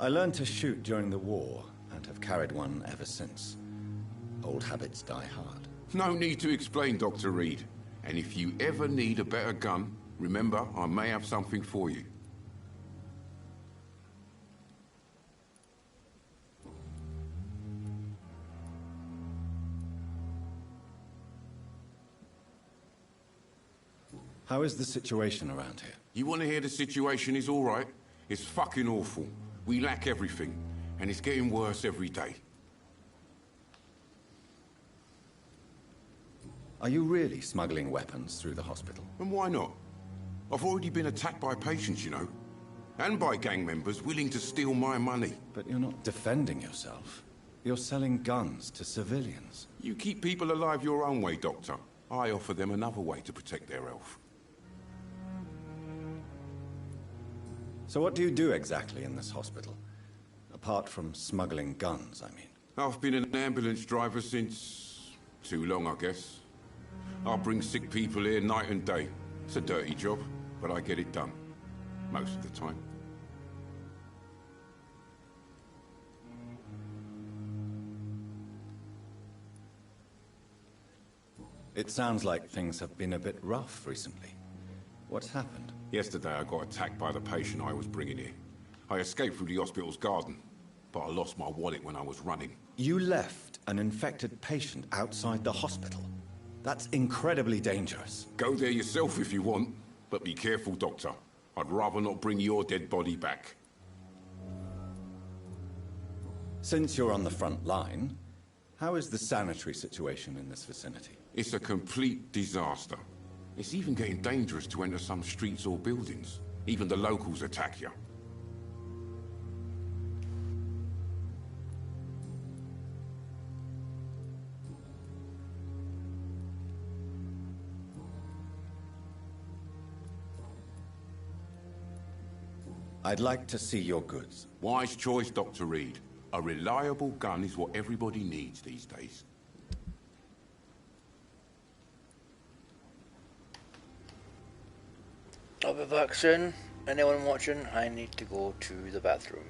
I learned to shoot during the war, and have carried one ever since. Old habits die hard. No need to explain, Dr. Reed. And if you ever need a better gun, remember, I may have something for you. How is the situation around here? You want to hear the situation is all right? It's fucking awful. We lack everything, and it's getting worse every day. Are you really smuggling weapons through the hospital? And why not? I've already been attacked by patients, you know. And by gang members willing to steal my money. But you're not defending yourself. You're selling guns to civilians. You keep people alive your own way, Doctor. I offer them another way to protect their health. So what do you do exactly in this hospital? Apart from smuggling guns, I mean. I've been an ambulance driver since... too long, I guess. I bring sick people here night and day. It's a dirty job, but I get it done. Most of the time. It sounds like things have been a bit rough recently. What's happened? Yesterday I got attacked by the patient I was bringing here. I escaped through the hospital's garden, but I lost my wallet when I was running. You left an infected patient outside the hospital? That's incredibly dangerous. Go there yourself if you want, but be careful, Doctor. I'd rather not bring your dead body back. Since you're on the front line, how is the sanitary situation in this vicinity? It's a complete disaster. It's even getting dangerous to enter some streets or buildings. Even the locals attack you. I'd like to see your goods. Wise choice, Dr. Reed. A reliable gun is what everybody needs these days. I'll be back soon. Anyone watching, I need to go to the bathroom.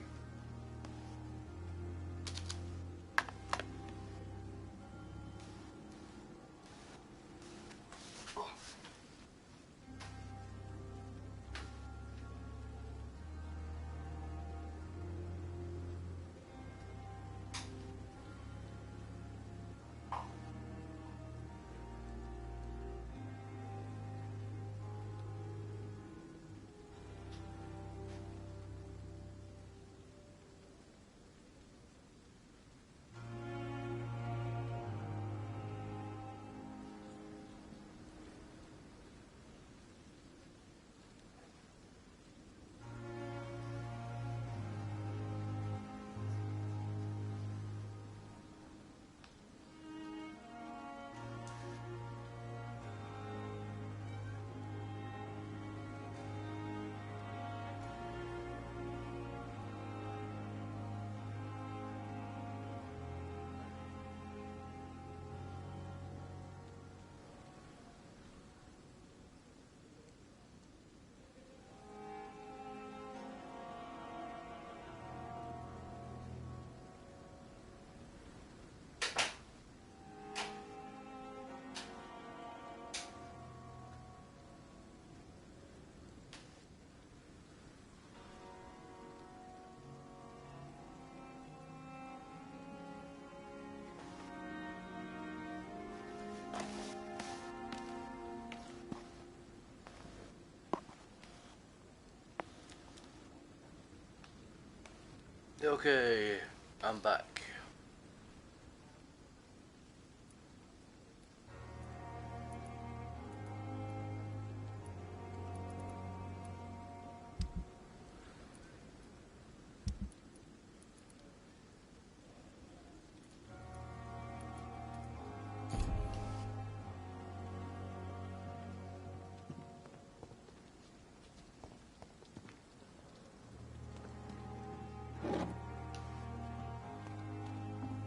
Okay, I'm back.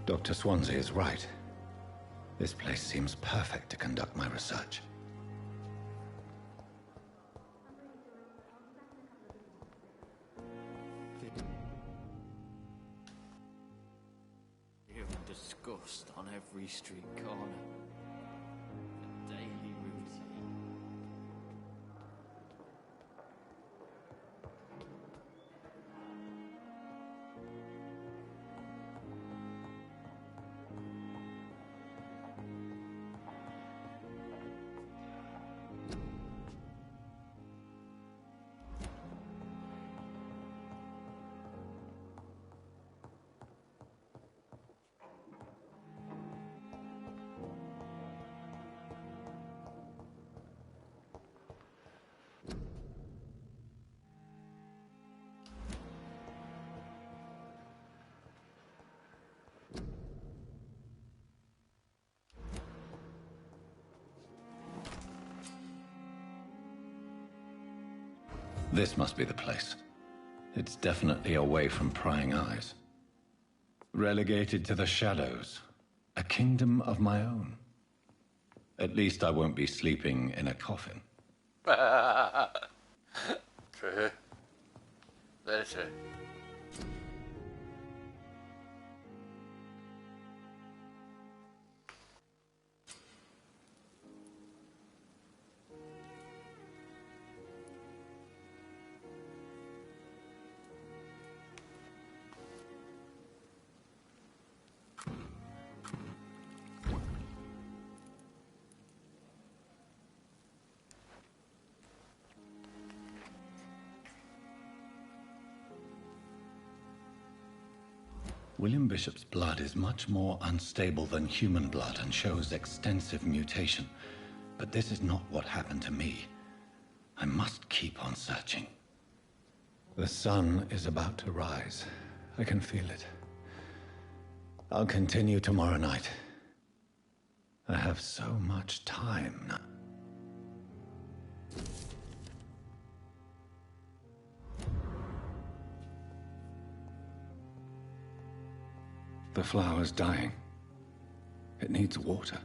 Dr. Swansea is right. This place seems perfect to conduct my research. Fear of disgust on every street corner. A daily routine. This must be the place. It's definitely away from prying eyes. Relegated to the shadows. A kingdom of my own. At least I won't be sleeping in a coffin. True. Very true. William Bishop's blood is much more unstable than human blood and shows extensive mutation. But this is not what happened to me. I must keep on searching. The sun is about to rise. I can feel it. I'll continue tomorrow night. I have so much time now. The flower's dying. It needs water.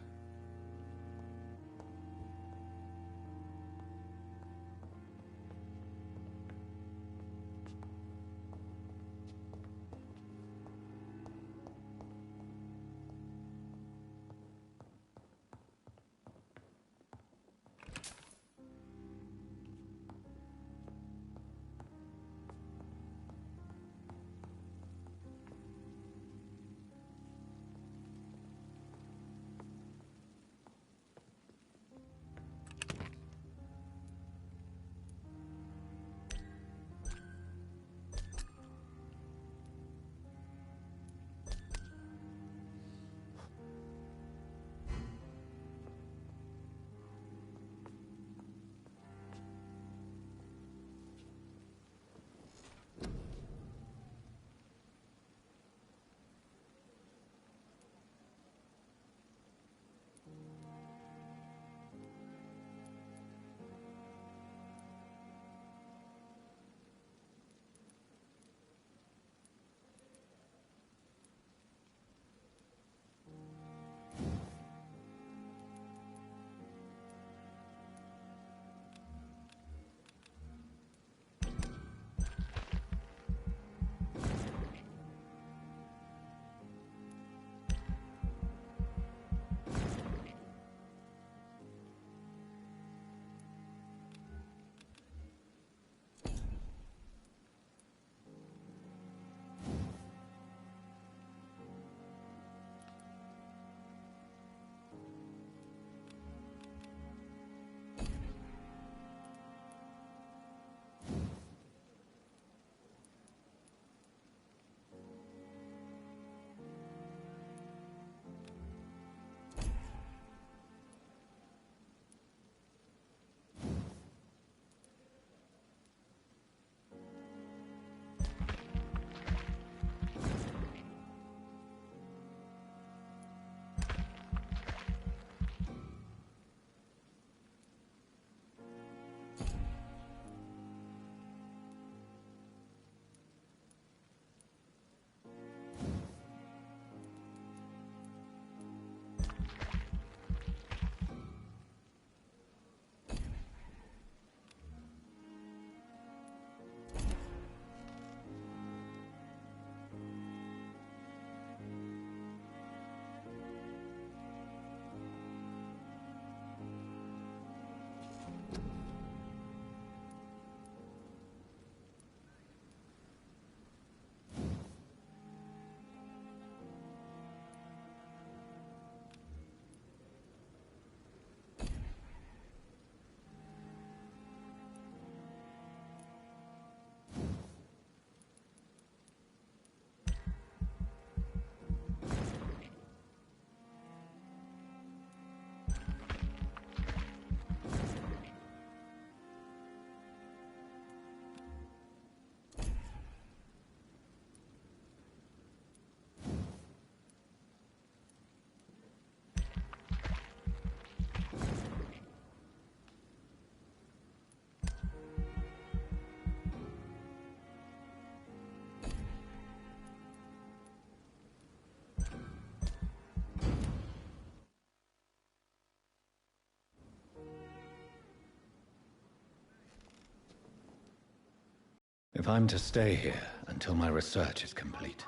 If I'm to stay here until my research is complete,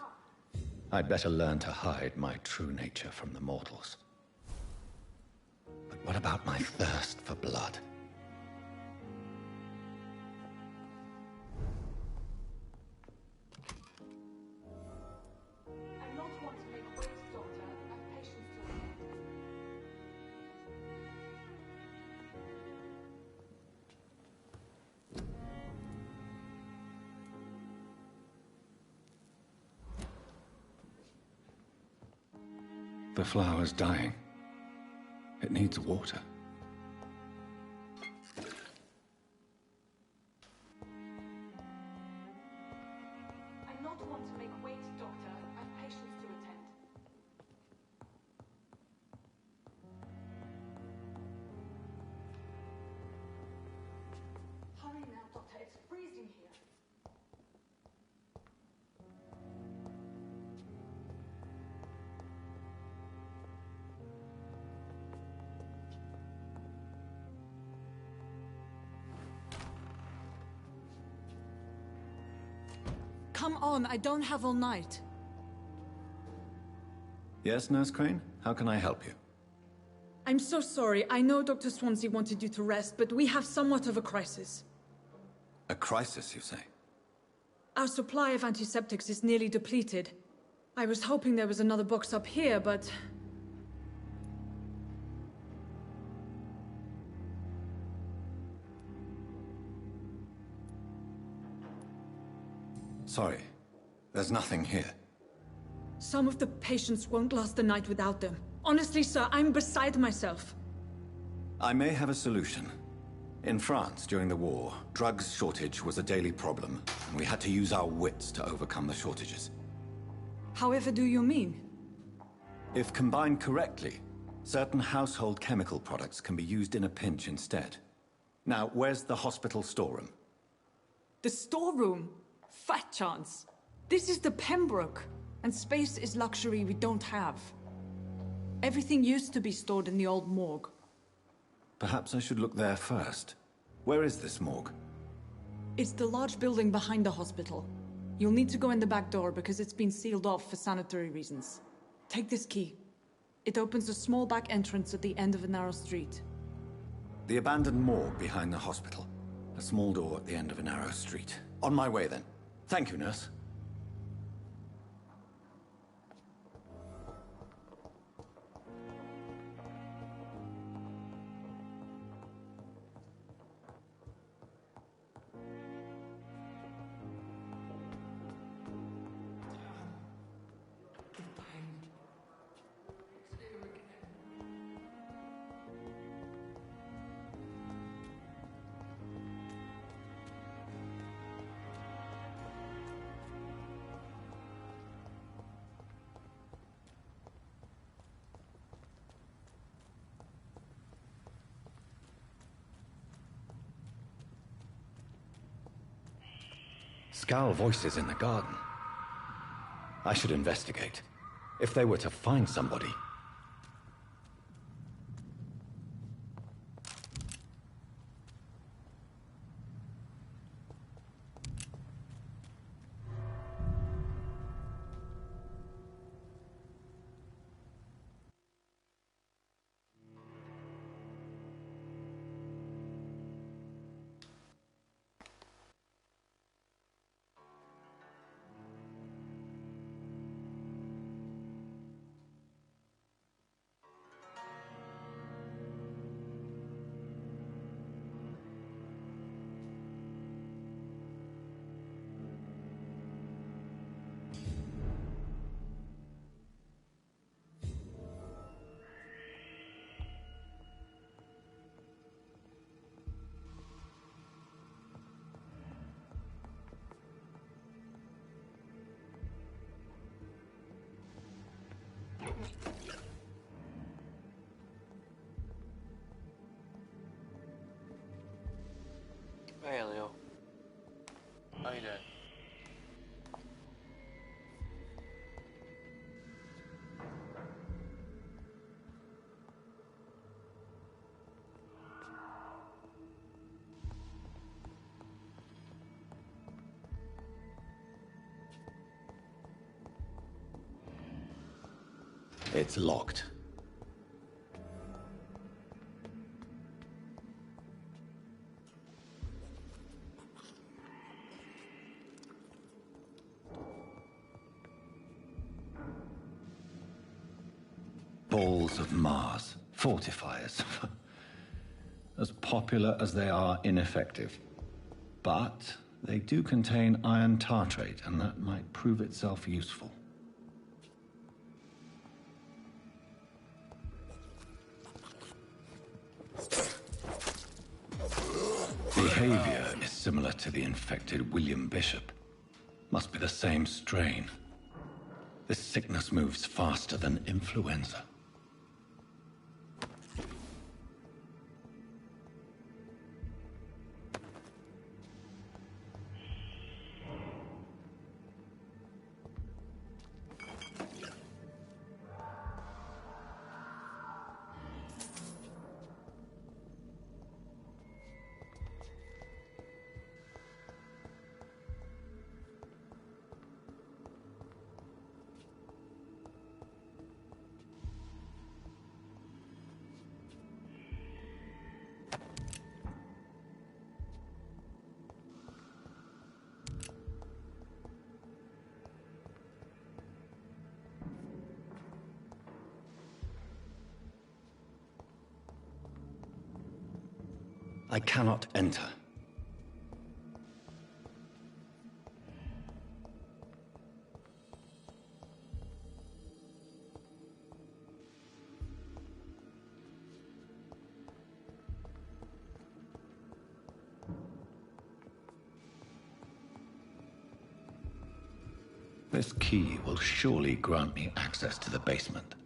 I'd better learn to hide my true nature from the mortals. But what about my thirst for blood? I'm not one to make waves, Doctor. I've patience to attend. The flower's dying. It needs water. I'm not one to make waves, Doctor. I've patience to attend. Hurry now, Doctor. It's freezing here. come on, I don't have all night. Yes, Nurse Crane? How can I help you? I'm so sorry. I know Dr. Swansea wanted you to rest, but we have somewhat of a crisis. A crisis, you say? Our supply of antiseptics is nearly depleted. I was hoping there was another box up here, but... Sorry, there's nothing here. Some of the patients won't last the night without them. Honestly, sir, I'm beside myself. I may have a solution. In France, during the war, drugs shortage was a daily problem, and we had to use our wits to overcome the shortages. However do you mean? If combined correctly, certain household chemical products can be used in a pinch instead. Now, where's the hospital storeroom? The storeroom? Fat chance. This is the Pembroke, and space is luxury we don't have. Everything used to be stored in the old morgue. Perhaps I should look there first. Where is this morgue? It's the large building behind the hospital. You'll need to go in the back door because it's been sealed off for sanitary reasons. Take this key. It opens a small back entrance at the end of a narrow street. The abandoned morgue behind the hospital. A small door at the end of a narrow street. On my way then. Thank you, nurse. Scowl voices in the garden. I should investigate. If they were to find somebody. Hey, Leo. How you doing? It's locked. Balls of Mars. Fortifiers. As popular as they are ineffective. But they do contain iron tartrate, and that might prove itself useful. Behavior is similar to the infected William Bishop. Must be the same strain. This sickness moves faster than influenza. I cannot enter. This key will surely grant me access to the basement.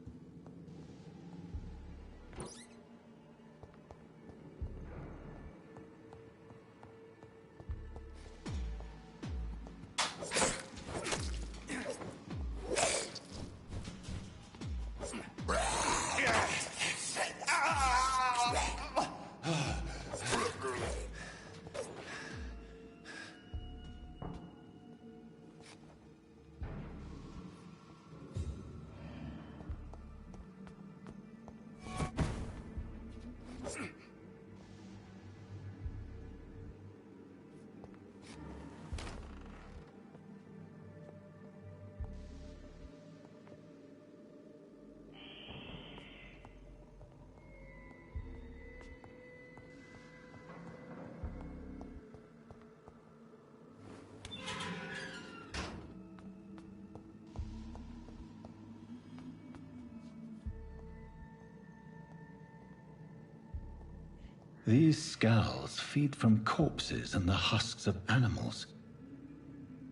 These skulls feed from corpses and the husks of animals.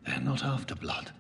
They're not after blood.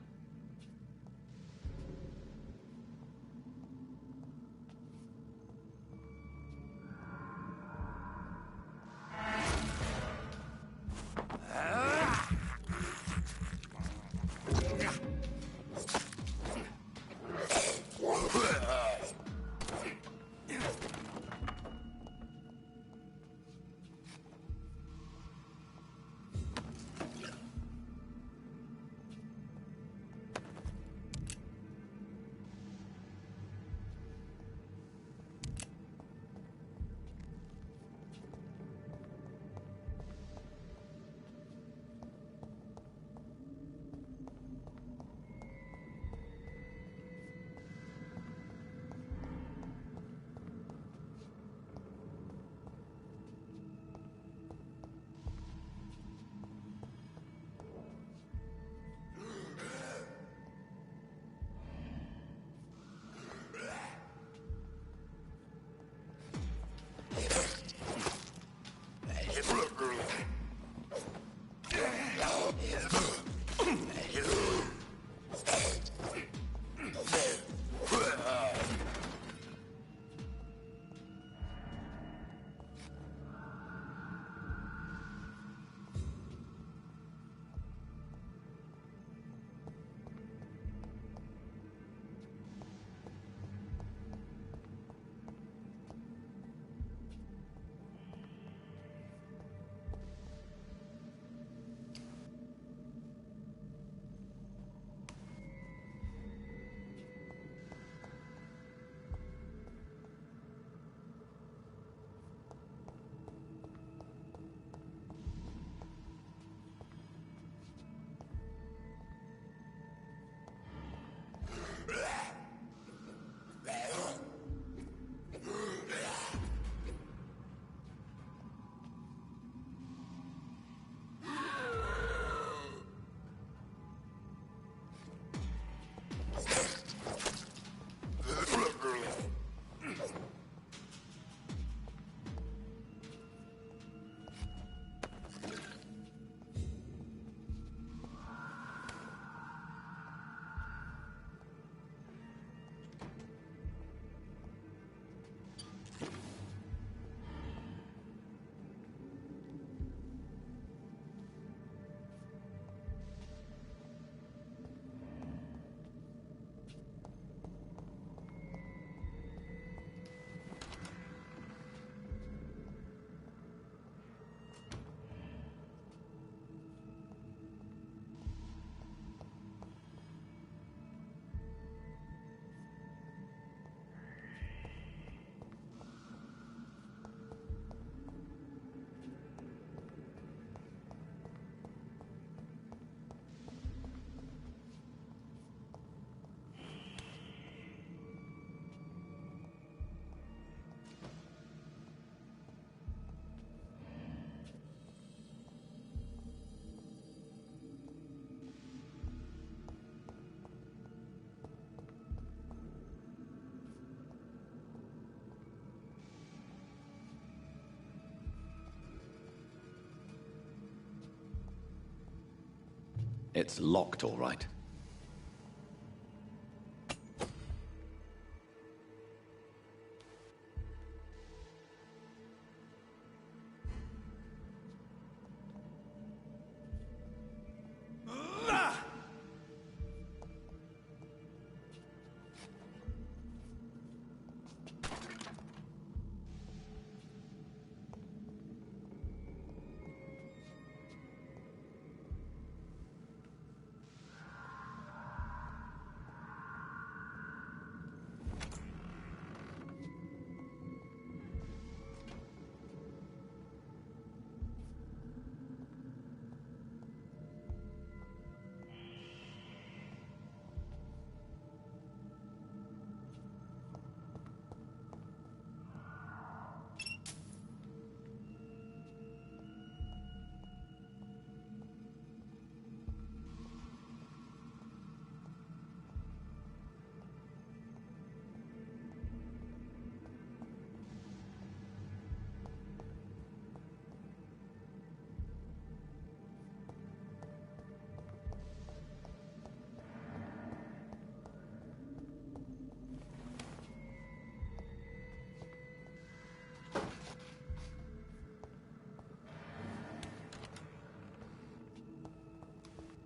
It's locked, all right.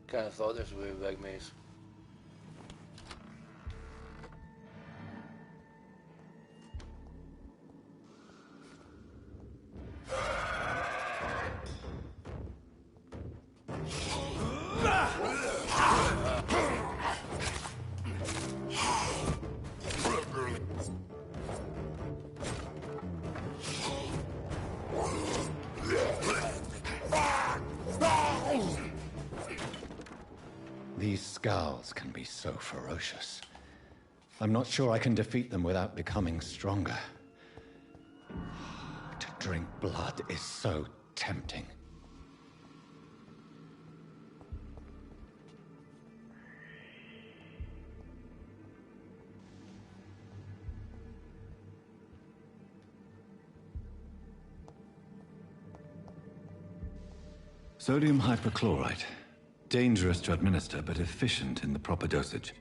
Kind of thought this would be a big maze. These scowls can be so ferocious. I'm not sure I can defeat them without becoming stronger. To drink blood is so tempting. Sodium hypochlorite. Dangerous to administer, but efficient in the proper dosage.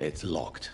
It's locked.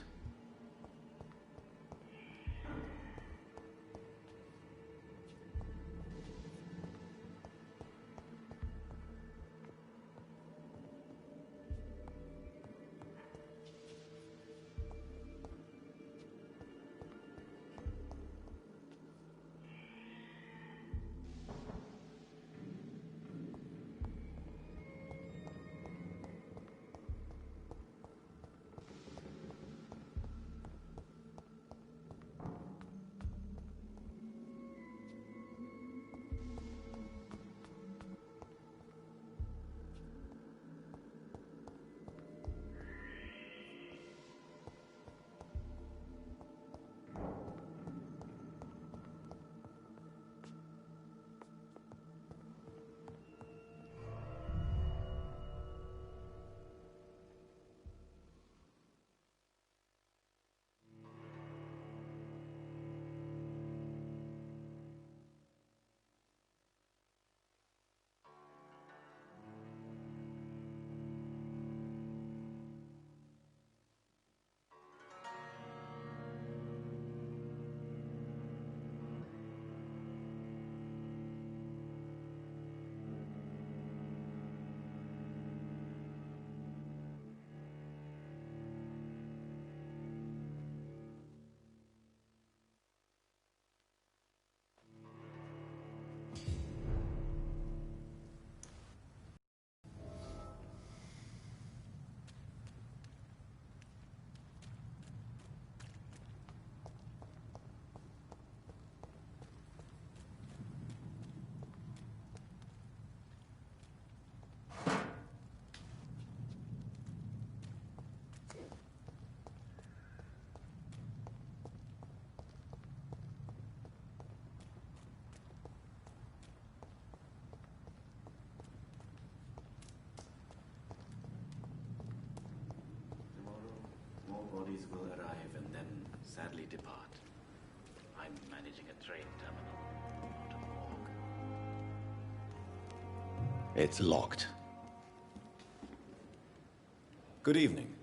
More bodies will arrive and then sadly depart. I'm managing a train terminal, not a morgue. It's locked. Good evening.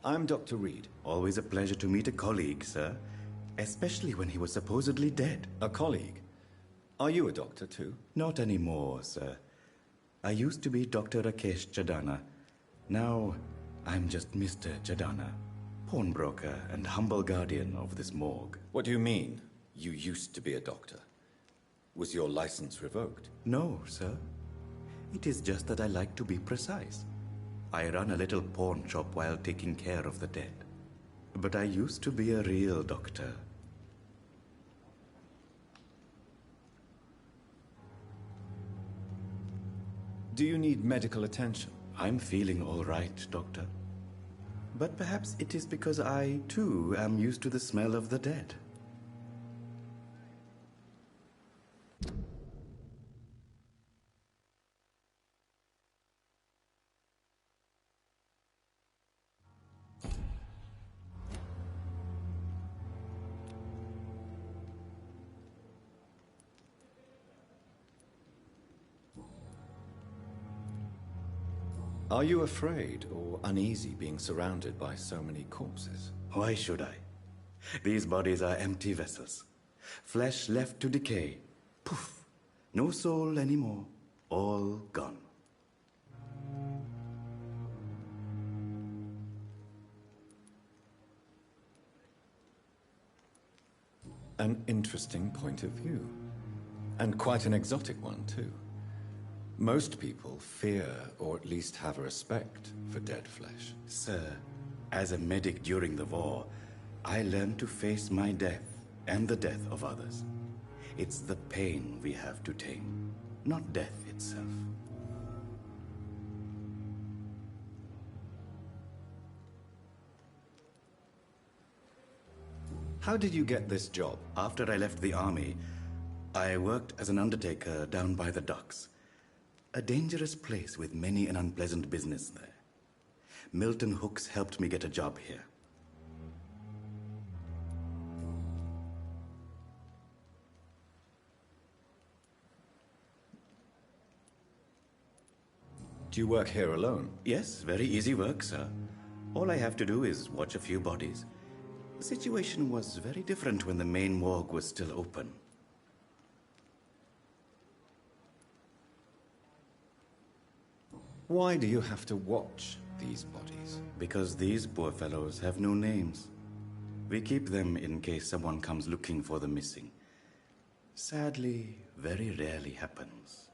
I'm Dr. Reed. Always a pleasure to meet a colleague, sir. Especially when he was supposedly dead. A colleague? Are you a doctor too? Not anymore, sir. I used to be Dr. Rakesh Chadana. Now, I'm just Mr. Chadana, pawnbroker and humble guardian of this morgue. What do you mean, you used to be a doctor? Was your license revoked? No, sir. It is just that I like to be precise. I run a little pawn shop while taking care of the dead. But I used to be a real doctor. Do you need medical attention? I'm feeling all right, doctor. But perhaps it is because I, too, am used to the smell of the dead. Are you afraid or uneasy being surrounded by so many corpses? Why should I? These bodies are empty vessels. Flesh left to decay. Poof! No soul anymore. All gone. An interesting point of view. And quite an exotic one, too. Most people fear, or at least have a respect, for dead flesh. Sir, as a medic during the war, I learned to face my death and the death of others. It's the pain we have to tame, not death itself. How did you get this job? After I left the army, I worked as an undertaker down by the docks. A dangerous place with many an unpleasant business there. Milton Hooks helped me get a job here. Do you work here alone? Yes, very easy work, sir. All I have to do is watch a few bodies. The situation was very different when the main morgue was still open. Why do you have to watch these bodies? Because these poor fellows have no names. We keep them in case someone comes looking for the missing. Sadly, very rarely happens.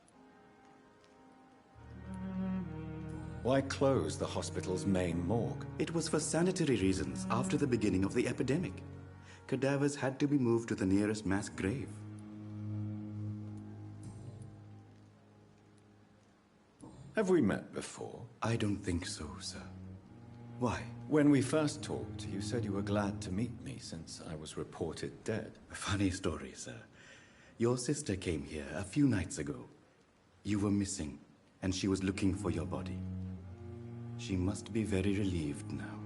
Why close the hospital's main morgue? It was for sanitary reasons after the beginning of the epidemic. Cadavers had to be moved to the nearest mass grave. Have we met before? I don't think so, sir. Why? When we first talked, you said you were glad to meet me since I was reported dead. A funny story, sir. Your sister came here a few nights ago. You were missing, and she was looking for your body. She must be very relieved now.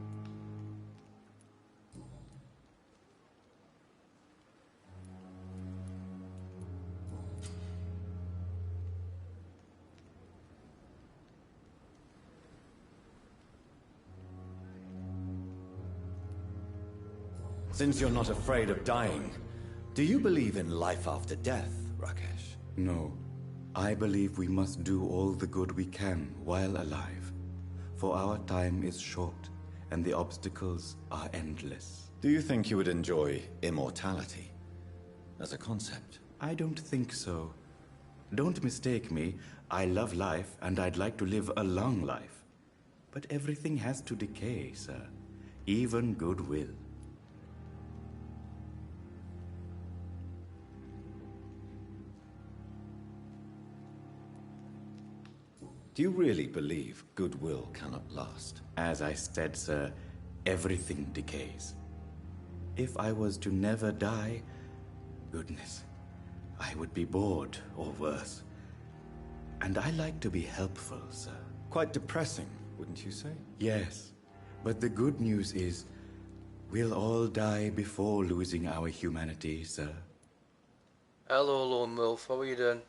Since you're not afraid of dying, do you believe in life after death, Rakesh? No. I believe we must do all the good we can while alive. For our time is short, and the obstacles are endless. Do you think you would enjoy immortality as a concept? I don't think so. Don't mistake me. I love life, and I'd like to live a long life. But everything has to decay, sir. Even goodwill. Do you really believe goodwill cannot last? As I said, sir, everything decays. If I was to never die, goodness, I would be bored or worse. And I like to be helpful, sir. Quite depressing, wouldn't you say? Yes, but the good news is, we'll all die before losing our humanity, sir. Hello, Lone Wolf. How are you doing?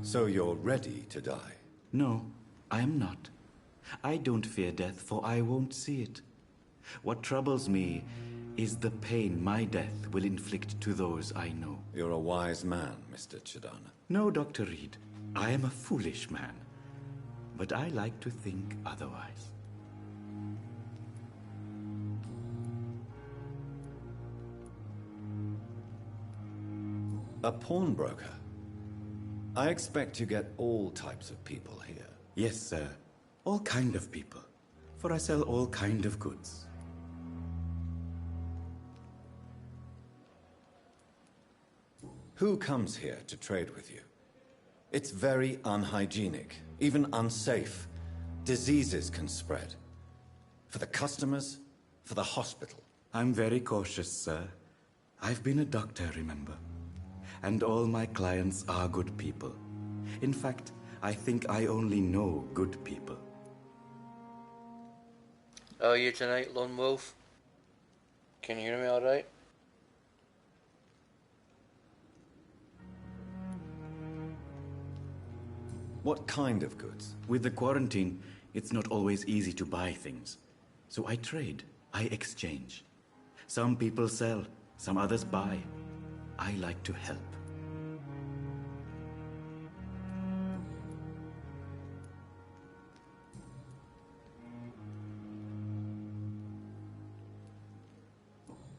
So you're ready to die? No, I am not. I don't fear death, for I won't see it. What troubles me is the pain my death will inflict to those I know. You're a wise man, Mr. Chidana. No, Dr. Reed. I am a foolish man. But I like to think otherwise. A pawnbroker? I expect you get all types of people here. Yes, sir. All kind of people. For I sell all kind of goods. Who comes here to trade with you? It's very unhygienic, even unsafe. Diseases can spread. For the customers, for the hospital. I'm very cautious, sir. I've been a doctor, remember? And all my clients are good people. In fact, I think I only know good people. How are you tonight, Lone Wolf? Can you hear me alright? What kind of goods? With the quarantine, it's not always easy to buy things. So I trade, I exchange. Some people sell, some others buy. I like to help.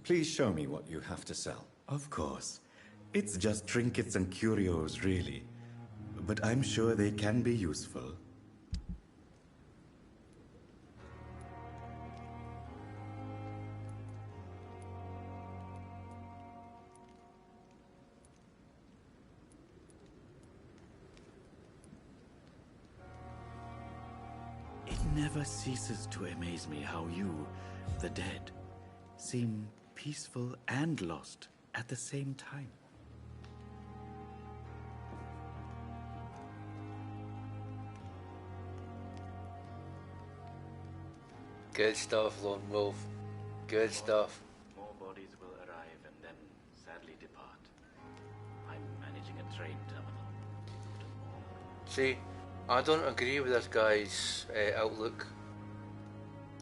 Please show me what you have to sell. Of course. It's just trinkets and curios, really. But I'm sure they can be useful. It never ceases to amaze me how you, the dead, seem peaceful and lost at the same time. Good stuff, Lone Wolf. Good stuff. More bodies will arrive and then sadly depart. I'm managing a train terminal. See, I don't agree with this guy's outlook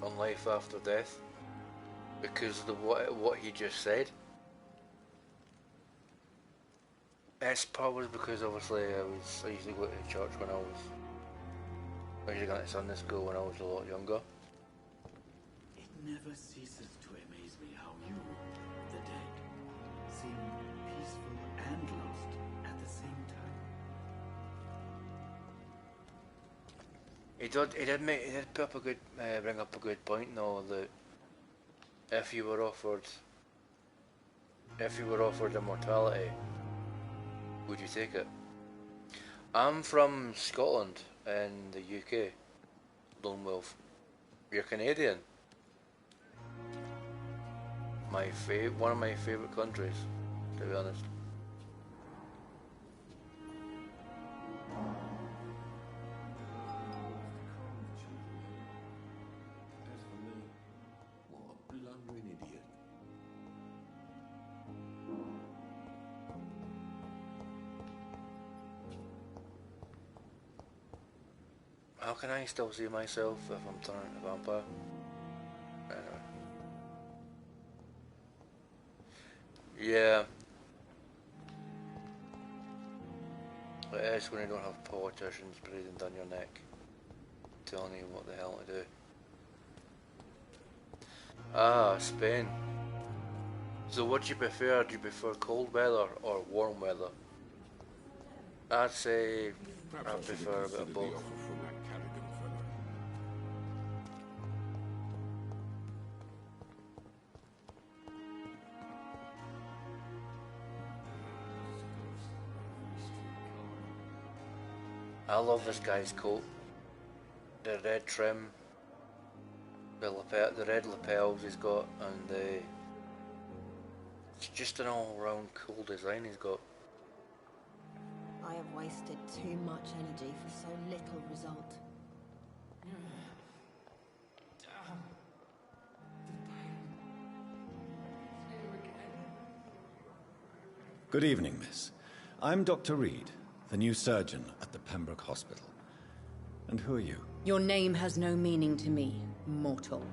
on life after death because of what he just said. It's probably because obviously I used to go to church when I used to go to Sunday school when I was a lot younger. It never ceases to amaze me how you, the dead, seem peaceful and lost at the same time. He did put up a good, bring up a good point though, that if you were offered immortality, would you take it? I'm from Scotland in the UK, Lone Wolf. You're Canadian. One of my favourite countries, to be honest. As for me, what a blundering idiot. How can I still see myself if I'm turning into a vampire? Anyway. Yeah. It is when you don't have politicians breathing down your neck, telling you what the hell to do. Ah, Spain. So what do you prefer? Do you prefer cold weather or warm weather? I'd say I prefer a bit of both. I love this guy's coat. The red trim, the red lapels he's got, and it's just an all-round cool design he's got. I have wasted too much energy for so little result. Good evening, miss. I'm Dr. Reed, the new surgeon at the Pembroke Hospital. And who are you? Your name has no meaning to me, mortal.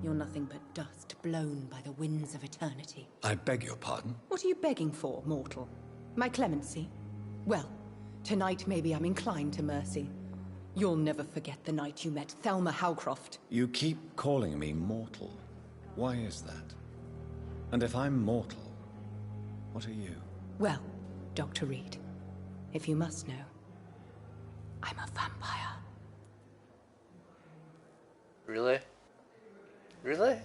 You're nothing but dust blown by the winds of eternity. I beg your pardon? What are you begging for, mortal? My clemency? Well, tonight maybe I'm inclined to mercy. You'll never forget the night you met Thelma Howcroft. You keep calling me mortal. Why is that? And if I'm mortal, what are you? Well, Dr. Reed, if you must know, I'm a vampire. Really? Really?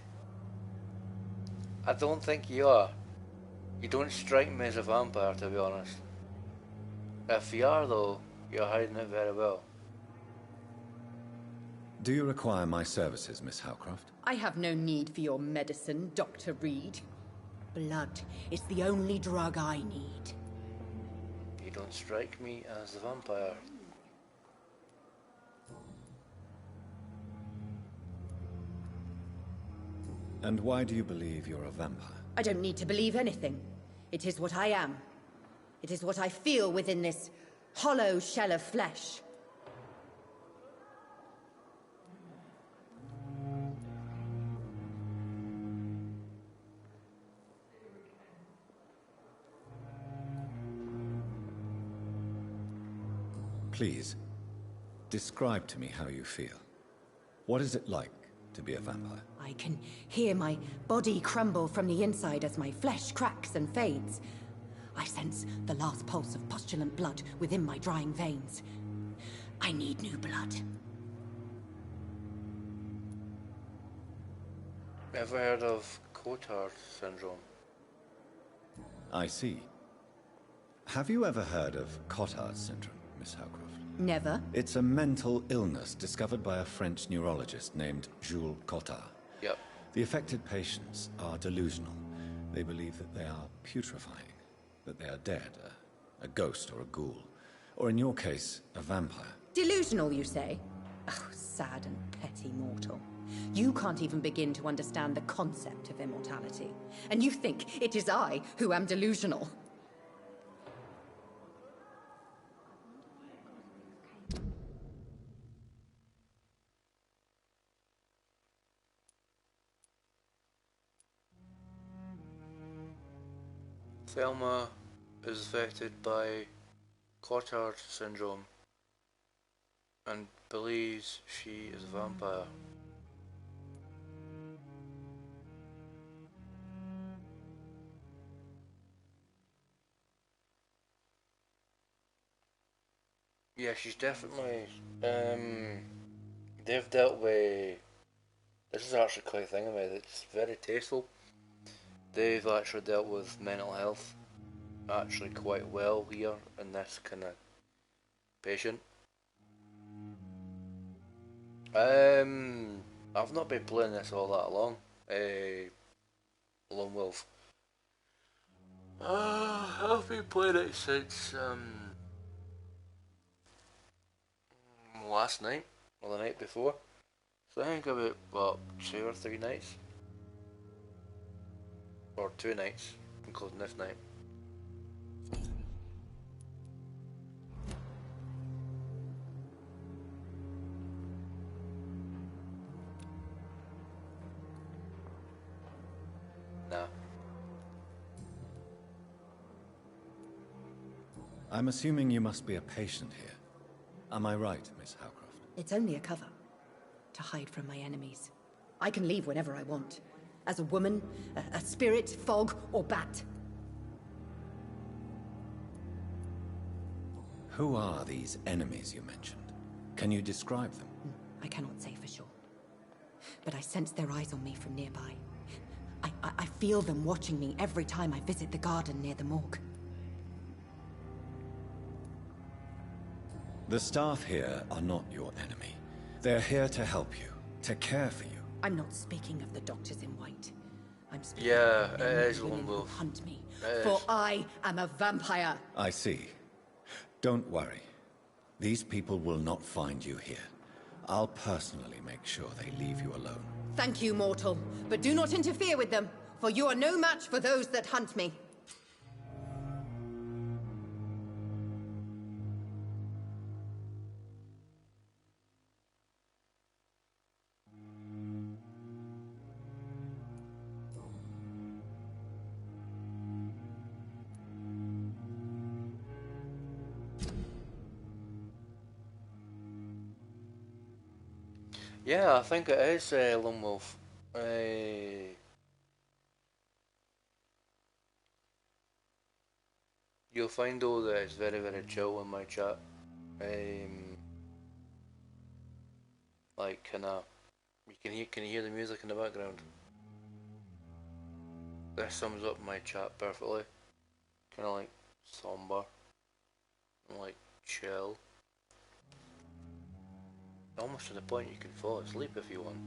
I don't think you are. You don't strike me as a vampire, to be honest. If you are, though, you're hiding it very well. Do you require my services, Miss Howcroft? I have no need for your medicine, Dr. Reed. Blood is the only drug I need. You don't strike me as a vampire. And why do you believe you're a vampire? I don't need to believe anything. It is what I am. It is what I feel within this hollow shell of flesh. Please, describe to me how you feel. What is it like to be a vampire? I can hear my body crumble from the inside as my flesh cracks and fades. I sense the last pulse of postulant blood within my drying veins. I need new blood. Ever heard of Cotard syndrome? I see. Have you ever heard of Cotard syndrome, Miss Howcroft? Never. It's a mental illness discovered by a French neurologist named Jules Cotard. Yep. The affected patients are delusional. They believe that they are putrefying, that they are dead, a ghost or a ghoul, or in your case, a vampire. Delusional, you say? Oh, sad and petty mortal. You can't even begin to understand the concept of immortality. And you think it is I who am delusional. Thelma is affected by Cotard syndrome and believes she is a vampire. Yeah, she's definitely. They've dealt with. This is actually quite a thing of it. It's very tasteful. They've actually dealt with mental health actually quite well here in this kind of patient. I've not been playing this all that long. Lone Wolf. I've been playing it since last night or the night before. So I think about what 2 or 3 nights, or 2 nights, including this night. Nah. I'm assuming you must be a patient here. Am I right, Miss Howcroft? It's only a cover. To hide from my enemies. I can leave whenever I want. As a woman, a spirit, fog, or bat. Who are these enemies you mentioned? Can you describe them? I cannot say for sure. But I sense their eyes on me from nearby. I feel them watching me every time I visit the garden near the morgue. The staff here are not your enemy. They're here to help you, to care for you. I'm not speaking of the doctors in white. I'm speaking Yeah, of it is women Lone who Wolf. hunt me. It For is. I am a vampire. I see. Don't worry. These people will not find you here. I'll personally make sure they leave you alone. Thank you, mortal. But do not interfere with them, for you are no match for those that hunt me. Yeah, I think it is Lone Wolf. You'll find though that it's very, very chill in my chat. Like kinda, can you hear the music in the background? This sums up my chat perfectly. Kinda like somber, and like chill. Almost to the point you can fall asleep if you want.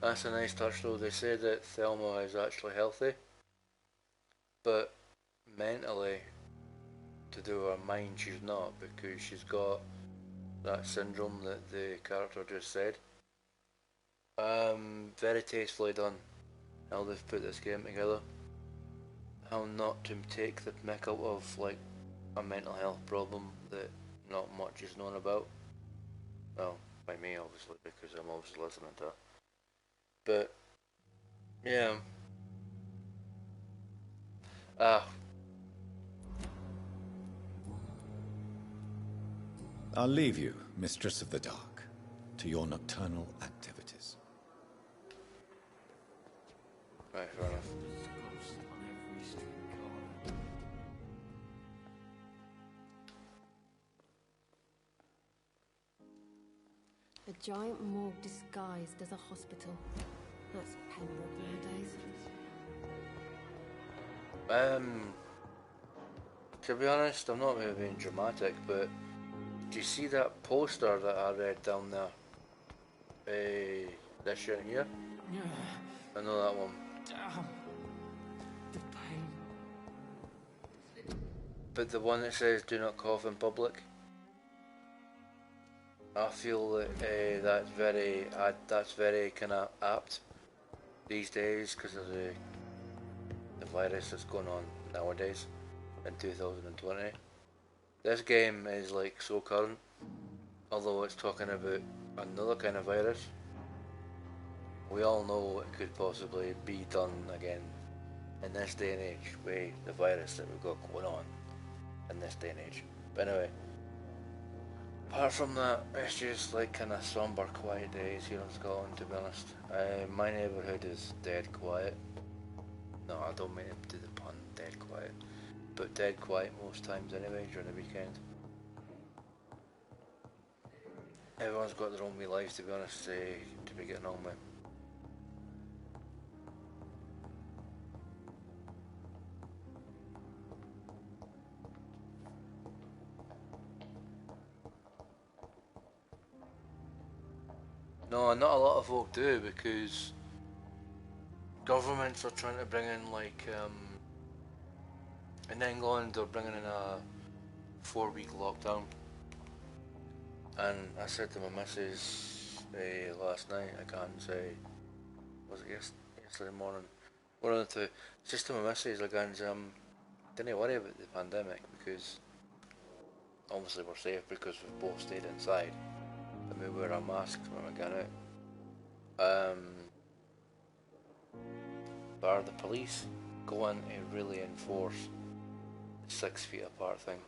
That's a nice touch though. They say that Thelma is actually healthy, but mentally, to do her mind, she's not, because she's got that syndrome that the character just said. Very tastefully done how they've put this game together. How not to take the mick out of like a mental health problem that not much is known about. Well, by me obviously, because I'm obviously listening to it. But yeah. I'll leave you, Mistress of the Dark, to your nocturnal activities. Right, fair enough. A giant morgue disguised as a hospital. That's Pembroke nowadays. To be honest, I'm not really being dramatic, but do you see that poster that I read down there? This year here? Yeah. I know that one. Damn. The pain. But the one that says do not cough in public? I feel that that's very kind of apt these days because of the virus that's going on nowadays in 2020. This game is like so current, although it's talking about another kind of virus. We all know it could possibly be done again in this day and age with the virus that we've got going on in this day and age. But anyway, apart from that, it's just like kind of somber, quiet days here in Scotland, to be honest. My neighbourhood is dead quiet. No, I don't mean to do the pun, dead quiet. But dead quiet most times anyway, during the weekend. Everyone's got their own wee life, to be honest, to be getting on with. No, not a lot of folk do, because governments are trying to bring in, like, in England they're bringing in a 4-week lockdown, and I said to my missus last night, I can't say, was it yesterday morning, one of the two, just to my missus, like, didn't worry about the pandemic, because obviously we're safe because we've both stayed inside. And we wear our masks when we get out. But are the police going to really enforce the 6 feet apart thing?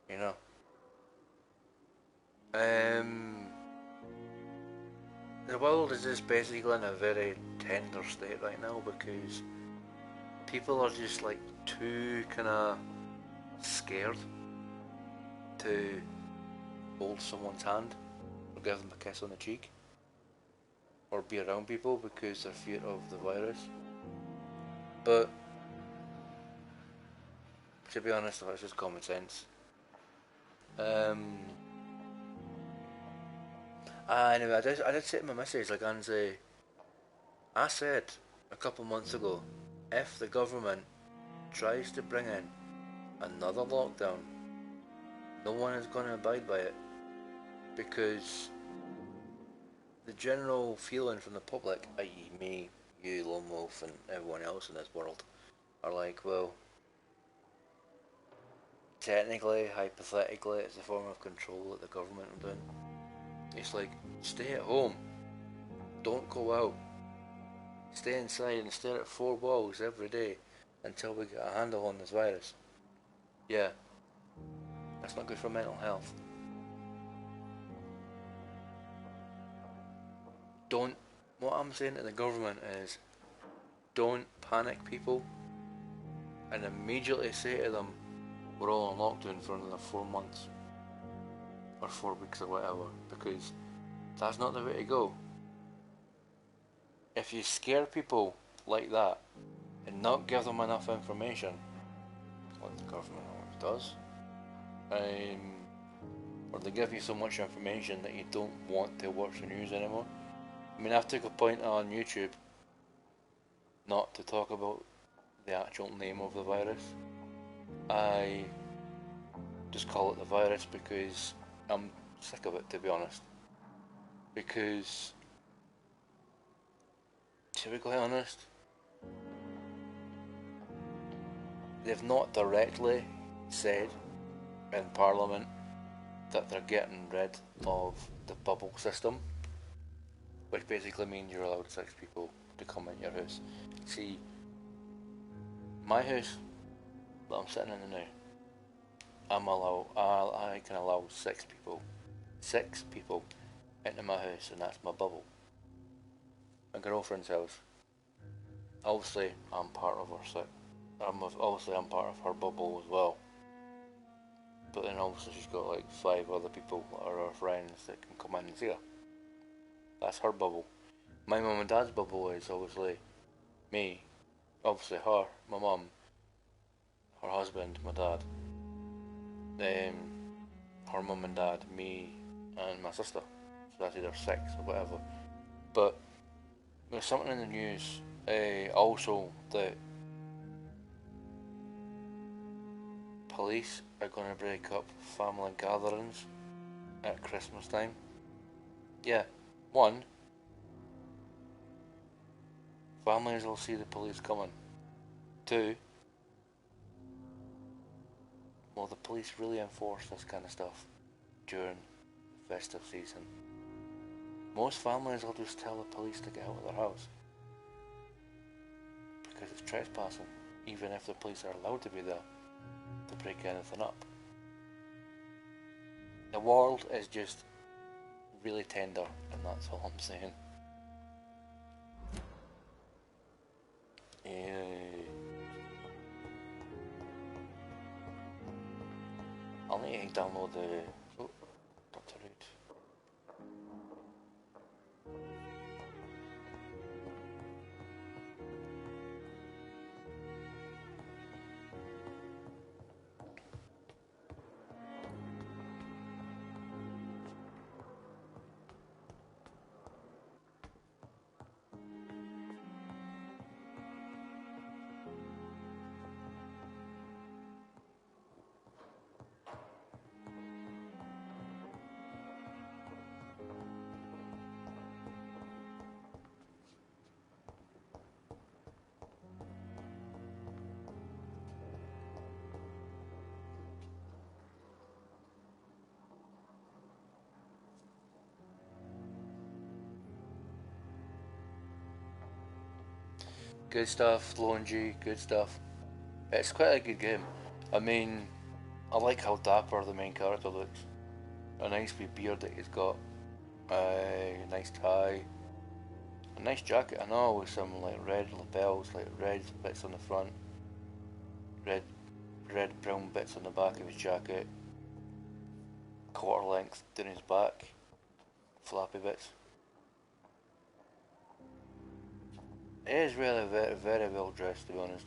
You know? The world is just basically in a very tender state right now because people are just like too kind of scared to hold someone's hand or give them a kiss on the cheek or be around people because they're fear of the virus. But to be honest, it's just common sense. Anyway, I did say to my missus, like, I said a couple months ago, if the government tries to bring in another lockdown, no one is going to abide by it, because the general feeling from the public, i.e. me, you, Lone Wolf, and everyone else in this world, are like, well, technically, hypothetically, it's a form of control that the government are doing. It's like, stay at home, don't go out, stay inside and stare at 4 walls every day until we get a handle on this virus. Yeah, that's not good for mental health. What I'm saying to the government is, don't panic people and immediately say to them, we're all on lockdown for another 4 months or 4 weeks or whatever, because that's not the way to go. If you scare people like that and not give them enough information, like the government always does, or they give you so much information that you don't want to watch the news anymore. I mean, I've took a point on YouTube not to talk about the actual name of the virus. I just call it the virus because I'm sick of it, to be honest. Because, to be quite honest, they've not directly said in Parliament that they're getting rid of the bubble system, which basically means you're allowed 6 people to come in your house. See, my house that I'm sitting in now, I can allow 6 people into my house, and that's my bubble. My girlfriend's house, obviously I'm part of her I'm part of her bubble as well. But then obviously she's got like 5 other people that are her friends that can come in and see her. That's her bubble. My mum and dad's bubble is obviously me, obviously her, my mum, her husband, my dad, her mum and dad, me, and my sister. So that's either 6 or whatever. But there's something in the news also that police are going to break up family gatherings at Christmas time. Yeah, one, families will see the police coming. Two, well, the police really enforce this kind of stuff during the festive season. Most families will just tell the police to get out of their house because it's trespassing, even if the police are allowed to be there to break anything up. The world is just really tender, and that's all I'm saying. I'll need to download the... Oh, Dr. Reed. Good stuff, Lone G, good stuff. It's quite a good game. I mean, I like how dapper the main character looks. A nice wee beard that he's got. A nice tie. A nice jacket, I know, with some like red lapels, like red bits on the front. Red brown bits on the back of his jacket. Quarter length down his back. Flappy bits. He is really very well dressed, to be honest.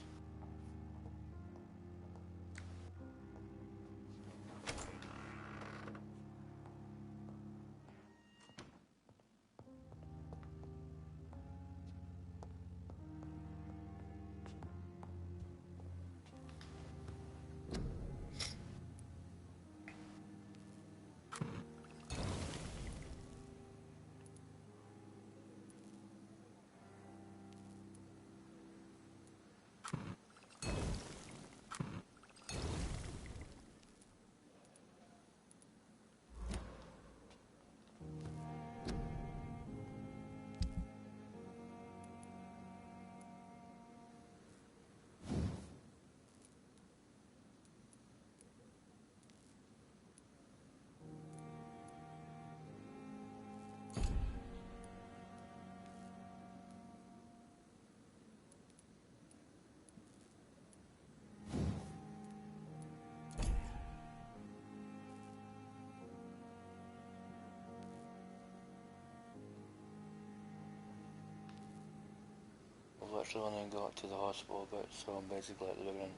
Literally only got to the hospital bit, so I'm basically at the beginning.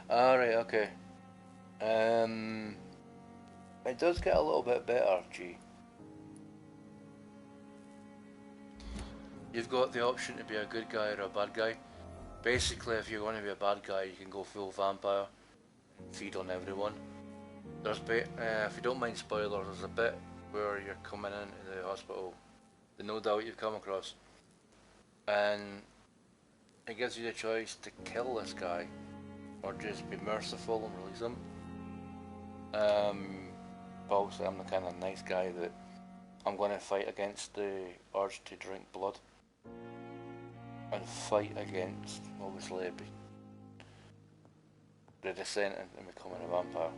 Alright, okay. It does get a little bit better, G. You've got the option to be a good guy or a bad guy. Basically, if you're going to be a bad guy, you can go full vampire and feed on everyone. There's if you don't mind spoilers, there's a bit where you're coming into the hospital, the no doubt you've come across, and it gives you the choice to kill this guy or just be merciful and release him. But obviously I'm the kind of nice guy that I'm going to fight against the urge to drink blood and fight against, obviously, the descent into becoming a vampire.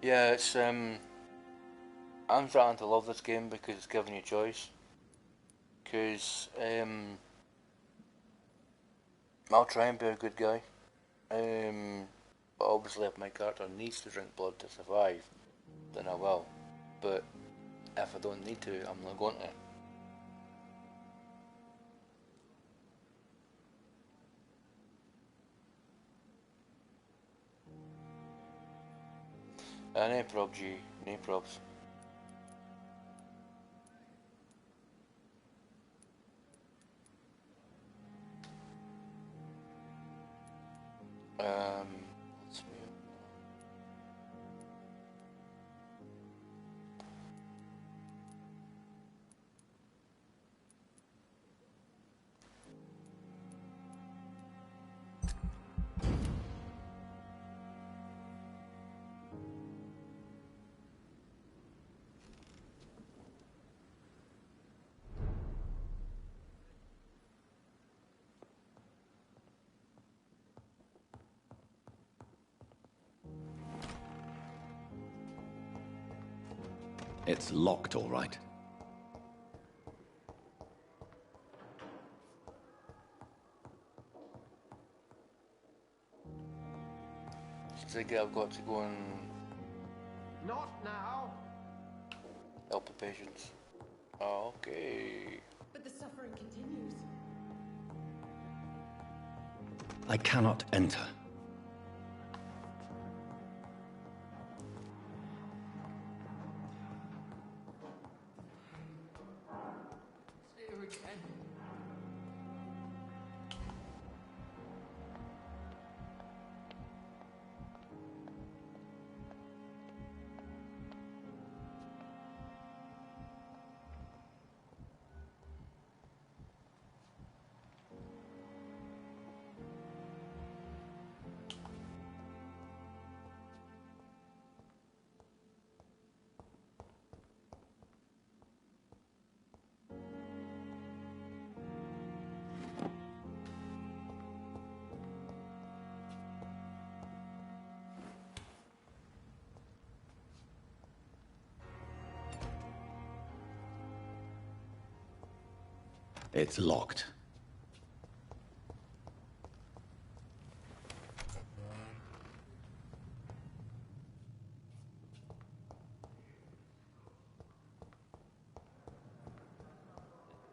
Yeah, it's I'm starting to love this game because it's giving you choice. Because I'll try and be a good guy. But obviously if my character needs to drink blood to survive, then I will. But if I don't need to, I'm not going to. No prob, G. No probs. Let's move. It's locked, all right. I think I've got to go and Not now. help the patients. Okay. But the suffering continues. I cannot enter. It's here again. It's locked.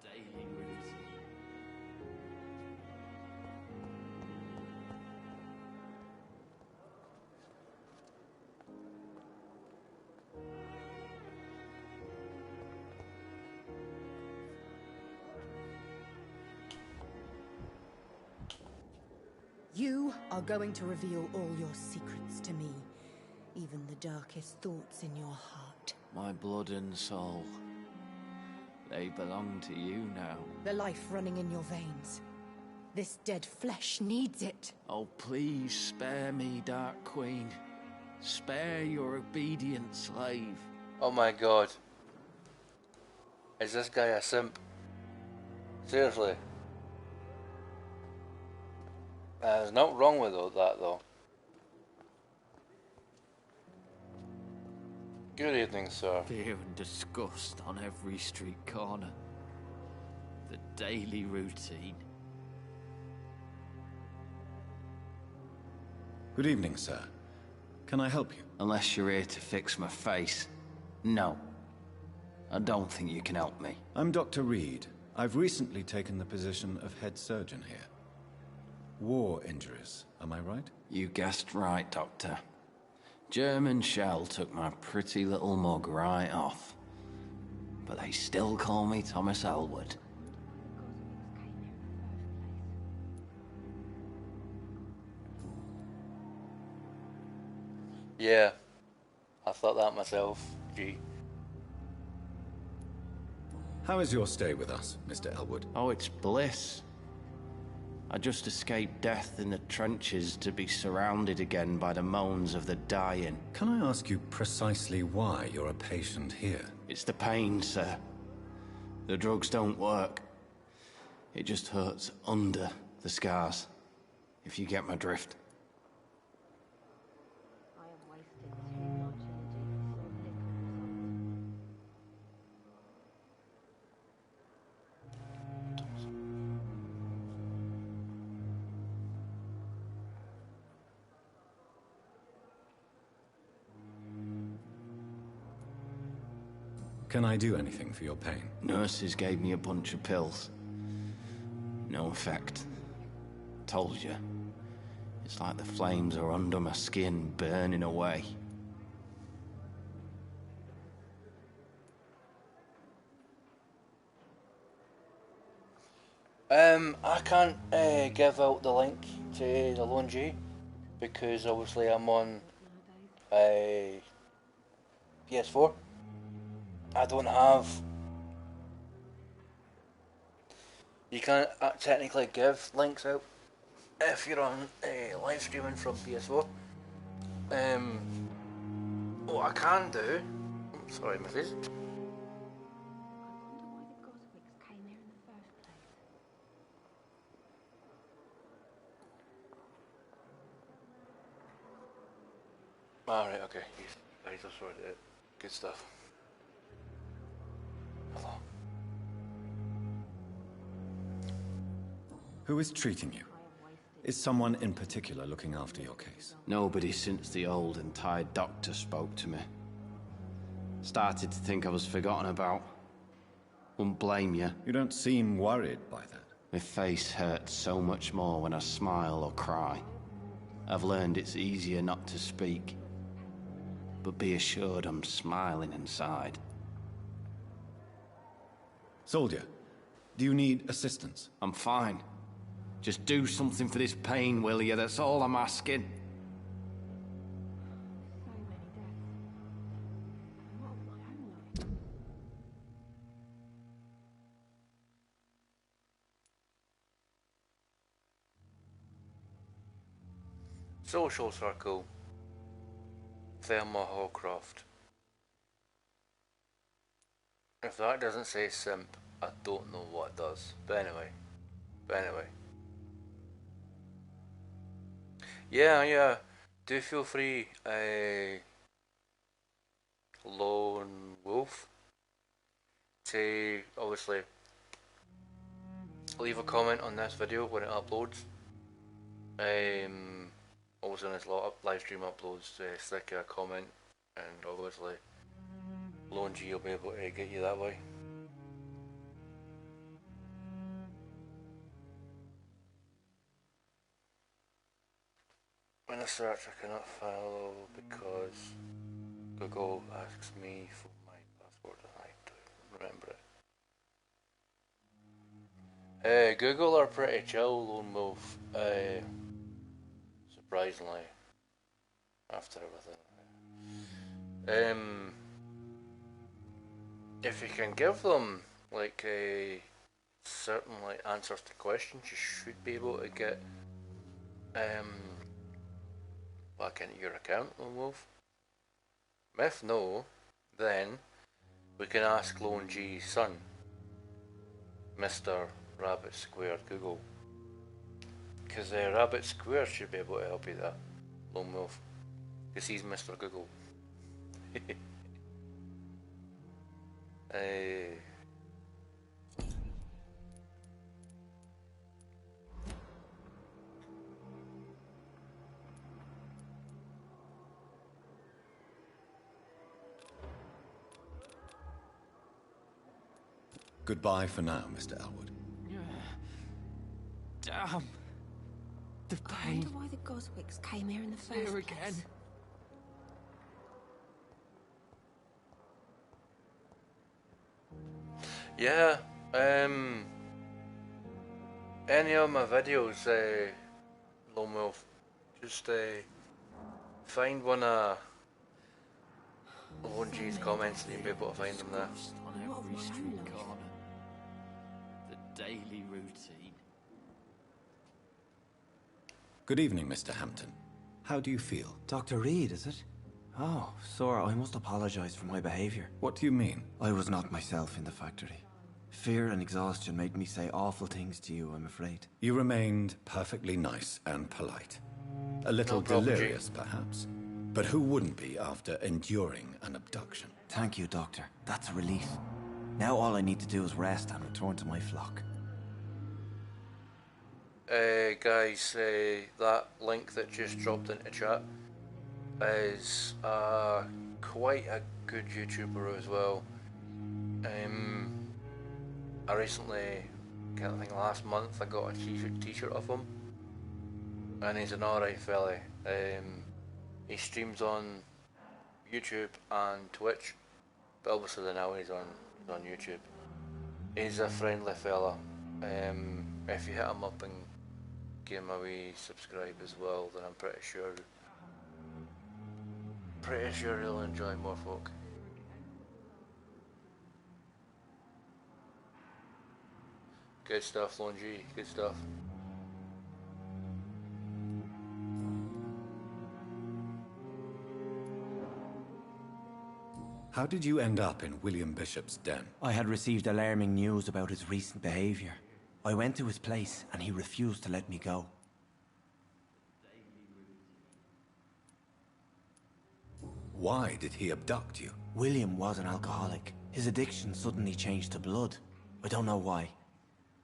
Daily routine. You are going to reveal all your secrets to me, even the darkest thoughts in your heart. My blood and soul. They belong to you now. The life running in your veins. This dead flesh needs it. Oh, please spare me, Dark Queen. Spare your obedient slave. Oh my god. Is this guy a simp? Seriously. There's nothing wrong with all that though. Good evening, sir. Fear and disgust on every street corner. The daily routine. Good evening, sir. Can I help you? Unless you're here to fix my face. No. I don't think you can help me. I'm Dr. Reed. I've recently taken the position of head surgeon here. War injuries, am I right? You guessed right, Doctor. German shell took my pretty little mug right off. But they still call me Thomas Elwood. Yeah. I thought that myself, G. How is your stay with us, Mr. Elwood? Oh, it's bliss. I just escaped death in the trenches to be surrounded again by the moans of the dying. Can I ask you precisely why you're a patient here? It's the pain, sir. The drugs don't work. It just hurts under the scars, if you get my drift. I have wasted too much energy Can I do anything for your pain? Nurses gave me a bunch of pills. No effect. Told you. It's like the flames are under my skin, burning away. I can't give out the link to the Lone G because obviously I'm on PS4. I don't have. You can't technically give links out if you're on live streaming from PS4. What I can do. Sorry, missus. Alright, okay. Guys, I've sorted it. Good stuff. Hello. Who is treating you? Is someone in particular looking after your case? Nobody since the old and tired doctor spoke to me. Started to think I was forgotten about. Wouldn't blame you. You don't seem worried by that. My face hurts so much more when I smile or cry. I've learned it's easier not to speak. But be assured I'm smiling inside. Soldier, do you need assistance? I'm fine. Just do something for this pain, will you? That's all I'm asking. Social circle. Thelma Hawcroft. If that doesn't say simp, I don't know what does. But anyway. Yeah. Do feel free, Lone Wolf, to obviously leave a comment on this video when it uploads. Obviously, when it's live stream uploads, stick a comment, and obviously, Lone G will be able to get you that way. When I search, I cannot follow because Google asks me for my password and I don't remember it. Google are pretty chill, Lone Wolf. Surprisingly, after everything. If you can give them like certain answers to questions, you should be able to get back into your account, Lone Wolf. If no, then we can ask Lone G's son, Mr. Rabbit Square Google. Because Rabbit Square should be able to help you that, Lone Wolf. Because he's Mr. Google. Goodbye for now, Mr. Elwood. Damn. The I pain. wonder why the Goswicks came here in the first Here place. again. Yeah, any of my videos, Lone Wolf, just find one of Lone G's comments and you'll be able to find them there. On every street corner. The daily routine. Good evening, Mr. Hampton. How do you feel? Dr. Reed, is it? Oh, sir, I must apologize for my behavior. What do you mean? I was not myself in the factory. Fear and exhaustion made me say awful things to you, I'm afraid. You remained perfectly nice and polite. A little delirious, perhaps. But who wouldn't be after enduring an abduction? Thank you, Doctor. That's a relief. Now all I need to do is rest and return to my flock. Guys, that link that just dropped into chat is quite a good YouTuber as well. I recently, I think last month, I got a t-shirt off him, and he's an alright fella. He streams on YouTube and Twitch, but obviously now he's on YouTube. He's a friendly fella. If you hit him up and give him a wee subscribe as well, then I'm pretty sure he'll enjoy more folk. Good stuff, Lone G. Good stuff. How did you end up in William Bishop's den? I had received alarming news about his recent behavior. I went to his place and he refused to let me go. Why did he abduct you? William was an alcoholic. His addiction suddenly changed to blood. I don't know why.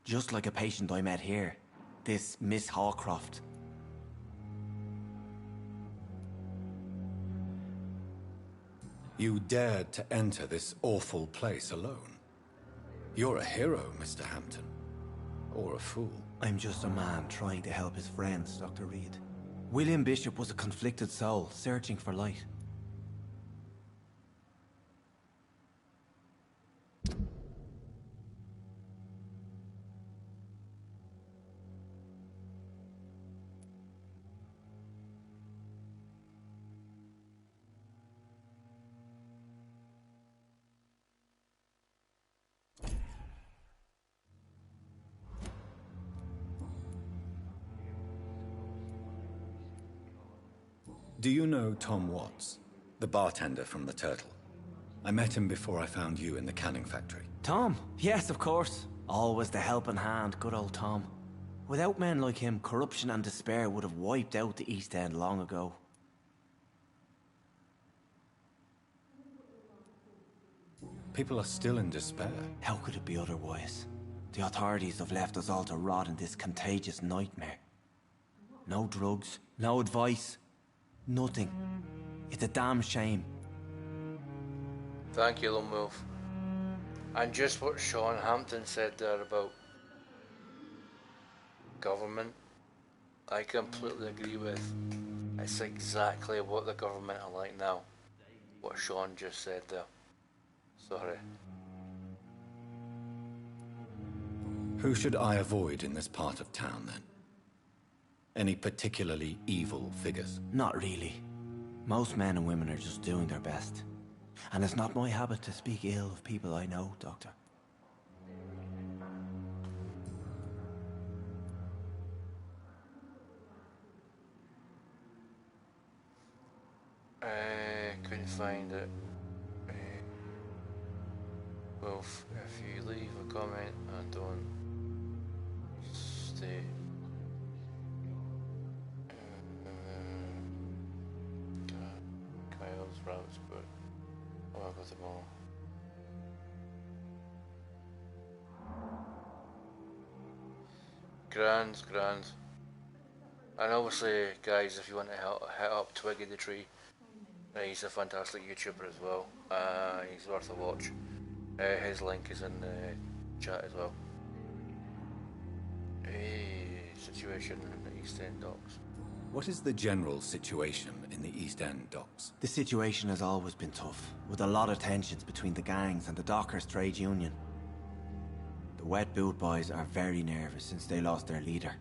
Just like a patient I met here. This Miss Hawcroft. You dared to enter this awful place alone. You're a hero, Mr. Hampton. Or a fool. I'm just a man trying to help his friends, Dr. Reed. William Bishop was a conflicted soul, searching for light. Do you know Tom Watts, the bartender from the Turtle? I met him before I found you in the canning factory. Tom? Yes, of course. Always the helping hand, good old Tom. Without men like him, corruption and despair would have wiped out the East End long ago. People are still in despair. How could it be otherwise? The authorities have left us all to rot in this contagious nightmare. No drugs, no advice. Nothing. It's a damn shame. Thank you, Lone Wolf. And just what Sean Hampton said there about government, I completely agree with. It's exactly what the government are like now. What Sean just said there. Sorry. Who should I avoid in this part of town, then? Any particularly evil figures? Not really. Most men and women are just doing their best. And it's not my habit to speak ill of people I know, Doctor. Couldn't find it. Well, if you leave a comment and don't stay. Kyle's routes, but I'll work with them all. Grand. And obviously, guys, if you want to hit up Twiggy the Tree, he's a fantastic YouTuber as well. He's worth a watch. His link is in the chat as well. Situation in the East End docks. What is the general situation in the East End docks? The situation has always been tough, with a lot of tensions between the gangs and the Dockers Trade Union. The Wet Boot Boys are very nervous since they lost their leader.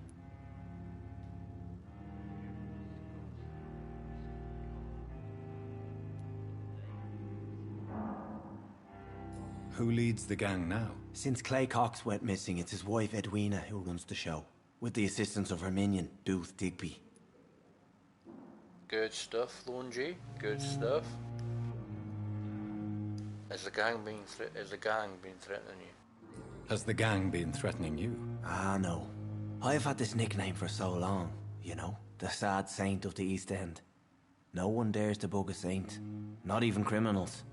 Who leads the gang now? Since Clay Cox went missing, it's his wife Edwina who runs the show, with the assistance of her minion, Booth Digby. Good stuff, Lone G. Good stuff. Has the gang been threatening you? Has the gang been threatening you? Ah, no. I've had this nickname for so long, you know, the sad saint of the East End. No one dares to bug a saint, not even criminals.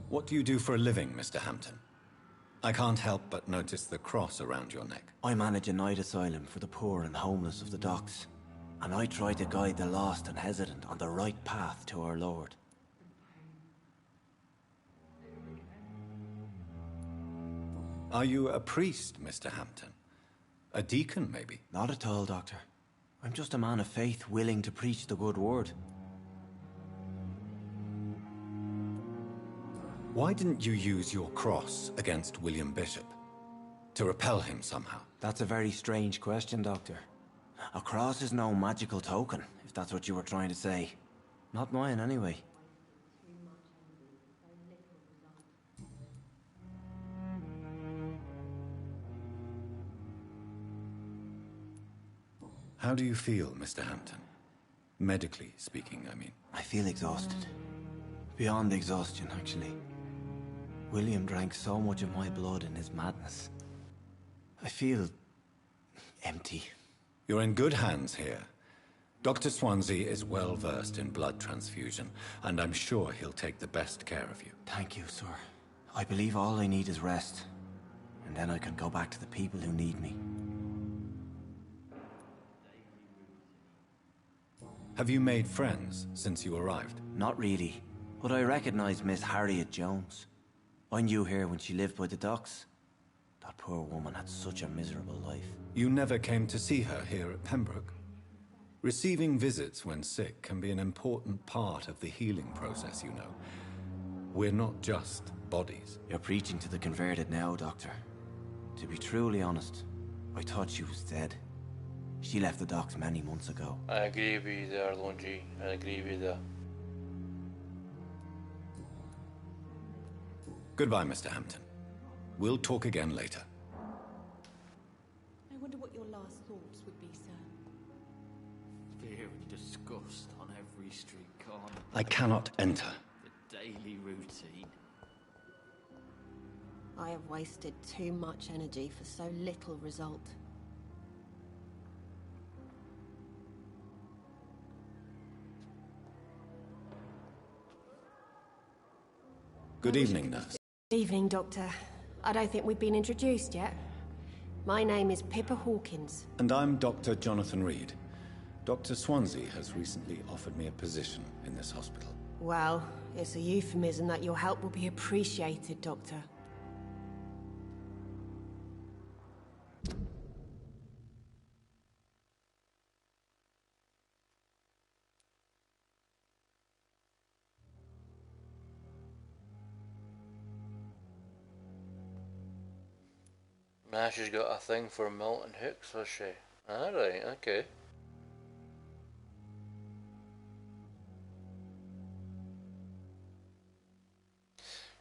What do you do for a living, Mr. Hampton? I can't help but notice the cross around your neck. I manage a night asylum for the poor and homeless of the docks, and I try to guide the lost and hesitant on the right path to our Lord. Are you a priest, Mr. Hampton? A deacon, maybe? Not at all, Doctor. I'm just a man of faith willing to preach the good word. Why didn't you use your cross against William Bishop? To repel him somehow? That's a very strange question, Doctor. A cross is no magical token, if that's what you were trying to say. Not mine, anyway. How do you feel, Mr. Hampton? Medically speaking, I mean. I feel exhausted. Beyond exhaustion, actually. William drank so much of my blood in his madness. I feel empty. You're in good hands here. Dr. Swansea is well versed in blood transfusion, and I'm sure he'll take the best care of you. Thank you, sir. I believe all I need is rest, and then I can go back to the people who need me. Have you made friends since you arrived? Not really, but I recognize Miss Harriet Jones. I knew her when she lived by the docks. That poor woman had such a miserable life. You never came to see her here at Pembroke? Receiving visits when sick can be an important part of the healing process, you know. We're not just bodies. You're preaching to the converted now, Doctor. To be truly honest, I thought she was dead. She left the docks many months ago. I agree with you there, Longy. I agree with you there. Goodbye, Mr. Hampton. We'll talk again later. I wonder what your last thoughts would be, sir. Fear and disgust on every street corner. I cannot enter. The daily routine. I have wasted too much energy for so little result. Good evening, nurse. Good evening, Doctor. I don't think we've been introduced yet. My name is Pippa Hawkins. And I'm Dr. Jonathan Reed. Dr. Swansea has recently offered me a position in this hospital. Well, it's a euphemism that your help will be appreciated, Doctor. Now she's got a thing for Milton Hooks, has she? Alright, okay.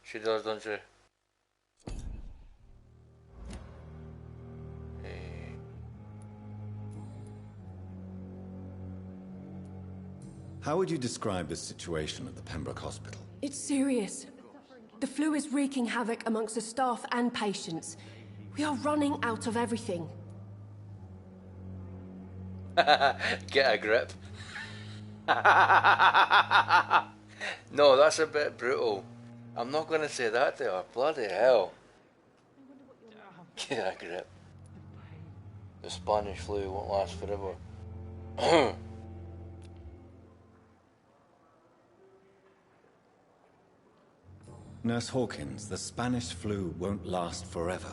She does, doesn't she? Hey. How would you describe the situation at the Pembroke Hospital? It's serious. The flu is wreaking havoc amongst the staff and patients. We are running out of everything. Get a grip. No, that's a bit brutal. I'm not going to say that to her. Bloody hell. Get a grip. The Spanish flu won't last forever. Nurse Hawkins, the Spanish flu won't last forever.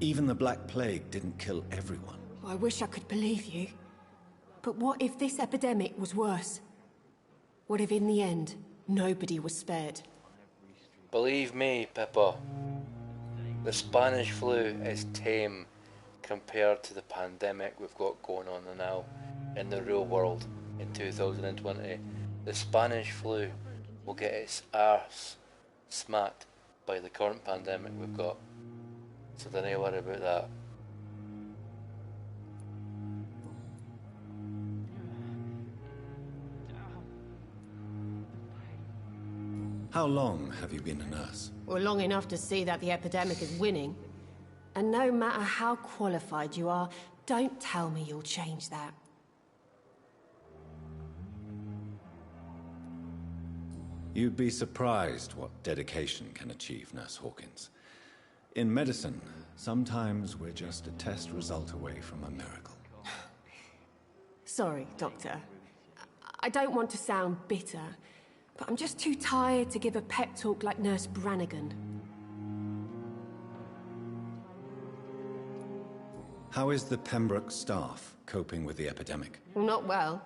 Even the Black Plague didn't kill everyone. I wish I could believe you. But what if this epidemic was worse? What if in the end, nobody was spared? Believe me, Pippa. The Spanish flu is tame compared to the pandemic we've got going on now in the real world in 2020. The Spanish flu will get its arse smacked by the current pandemic we've got. So don't you worry about that. How long have you been a nurse? Well, long enough to see that the epidemic is winning. And no matter how qualified you are, don't tell me you'll change that. You'd be surprised what dedication can achieve, Nurse Hawkins. In medicine, sometimes we're just a test result away from a miracle. Sorry, Doctor. I don't want to sound bitter, but I'm just too tired to give a pep talk like Nurse Brannigan. How is the Pembroke staff coping with the epidemic? Well, not well.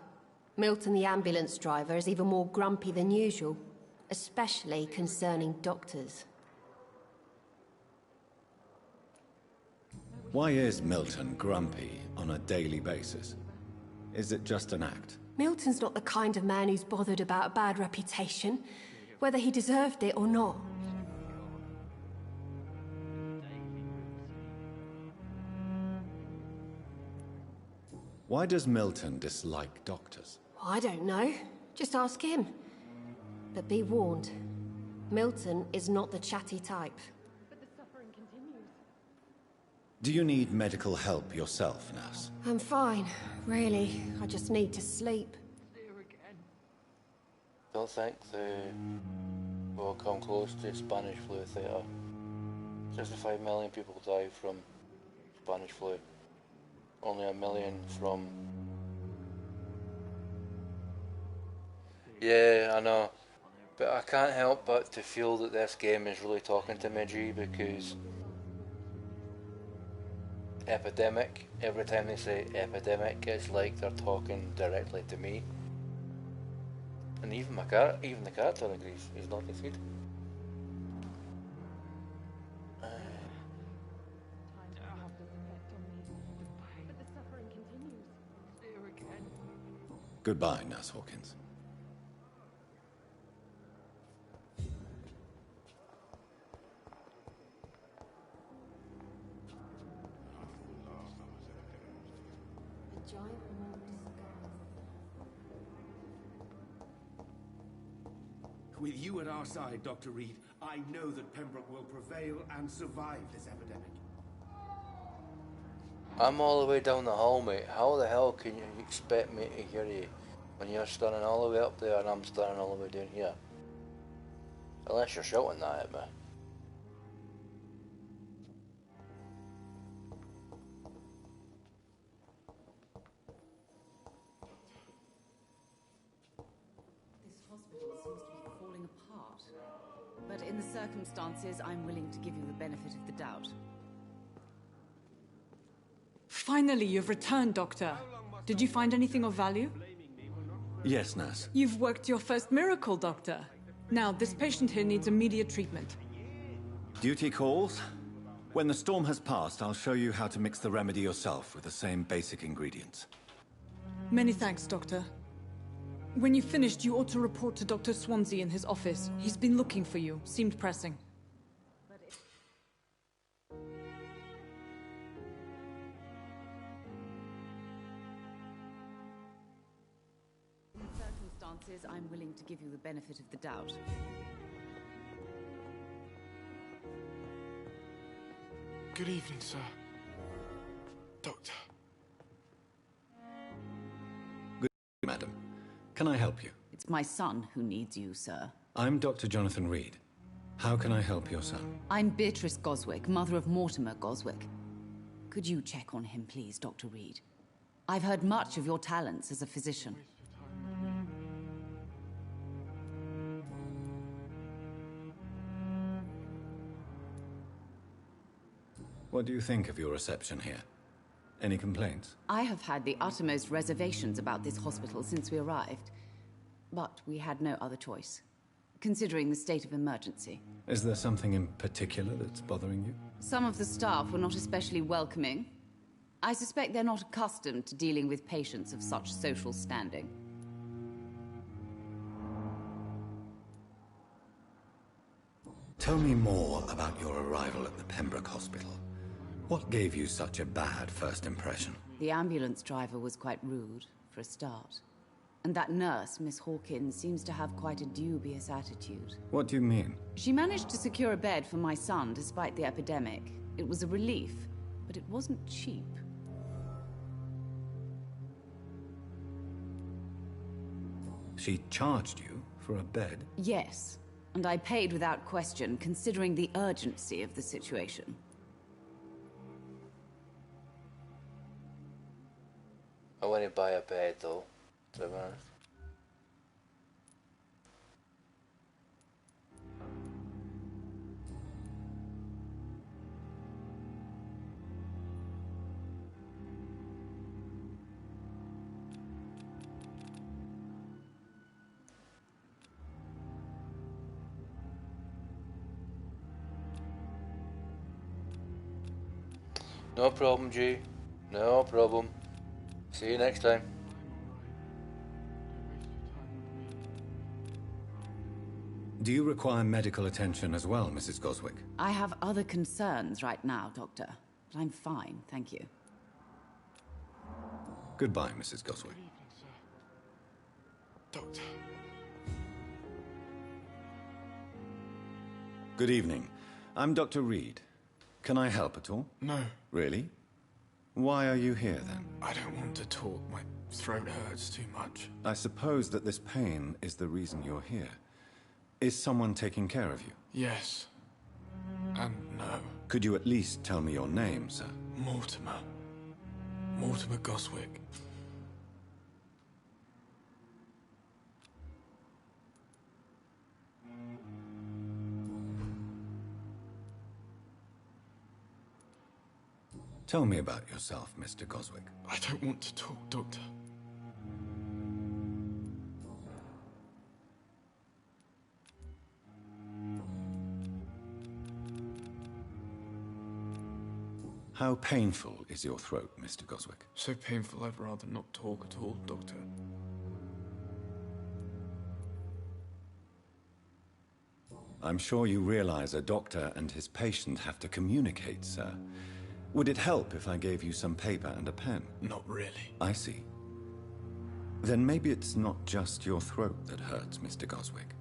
Milton, the ambulance driver, is even more grumpy than usual, especially concerning doctors. Why is Milton grumpy on a daily basis? Is it just an act? Milton's not the kind of man who's bothered about a bad reputation, whether he deserved it or not. Why does Milton dislike doctors? I don't know. Just ask him. But be warned, Milton is not the chatty type. Do you need medical help yourself, nurse? I'm fine, really. I just need to sleep. Don't think they will come close to Spanish flu theatre. 65 million people die from Spanish flu. Only 1 million from... Yeah, I know. But I can't help but to feel that this game is really talking to me, G, because... Epidemic, every time they say epidemic, it's like they're talking directly to me. And even the character agrees, he's not defeated. Goodbye, Nurse Hawkins. With you at our side, Dr. Reed, I know that Pembroke will prevail and survive this epidemic. I'm all the way down the hall, mate. How the hell can you expect me to hear you when you're standing all the way up there and I'm standing all the way down here? Unless you're shouting that at me. But in the circumstances, I'm willing to give you the benefit of the doubt. Finally, you've returned, Doctor. Did you find anything of value? Yes, nurse. You've worked your first miracle, Doctor. Now, this patient here needs immediate treatment. Duty calls. When the storm has passed, I'll show you how to mix the remedy yourself with the same basic ingredients. Many thanks, Doctor. When you've finished, you ought to report to Dr. Swansea in his office. He's been looking for you. Seemed pressing. In the circumstances, I'm willing to give you the benefit of the doubt. Good evening, sir. Doctor. Good, madam. Can I help you? It's my son who needs you, sir. I'm Dr. Jonathan Reed. How can I help your son? I'm Beatrice Goswick, mother of Mortimer Goswick. Could you check on him, please, Dr. Reed? I've heard much of your talents as a physician. What do you think of your reception here? Any complaints? I have had the uttermost reservations about this hospital since we arrived. But we had no other choice, considering the state of emergency. Is there something in particular that's bothering you? Some of the staff were not especially welcoming. I suspect they're not accustomed to dealing with patients of such social standing. Tell me more about your arrival at the Pembroke Hospital. What gave you such a bad first impression? The ambulance driver was quite rude, for a start. And that nurse, Miss Hawkins, seems to have quite a dubious attitude. What do you mean? She managed to secure a bed for my son despite the epidemic. It was a relief, but it wasn't cheap. She charged you for a bed? Yes. And I paid without question, considering the urgency of the situation. I want to buy a bed though, to be honest. No problem, G. No problem. See you next time. Do you require medical attention as well, Mrs. Goswick? I have other concerns right now, Doctor. But I'm fine, thank you. Goodbye, Mrs. Goswick. Doctor. Good evening. I'm Dr. Reed. Can I help at all? No. Really? Why are you here, then? I don't want to talk. My throat hurts too much. I suppose that this pain is the reason you're here. Is someone taking care of you? Yes. And no. Could you at least tell me your name, sir? Mortimer. Mortimer Goswick. Tell me about yourself, Mr. Goswick. I don't want to talk, Doctor. How painful is your throat, Mr. Goswick? So painful I'd rather not talk at all, Doctor. I'm sure you realize a doctor and his patient have to communicate, sir. Would it help if I gave you some paper and a pen? Not really. I see. Then maybe it's not just your throat that hurts, Mr. Goswick.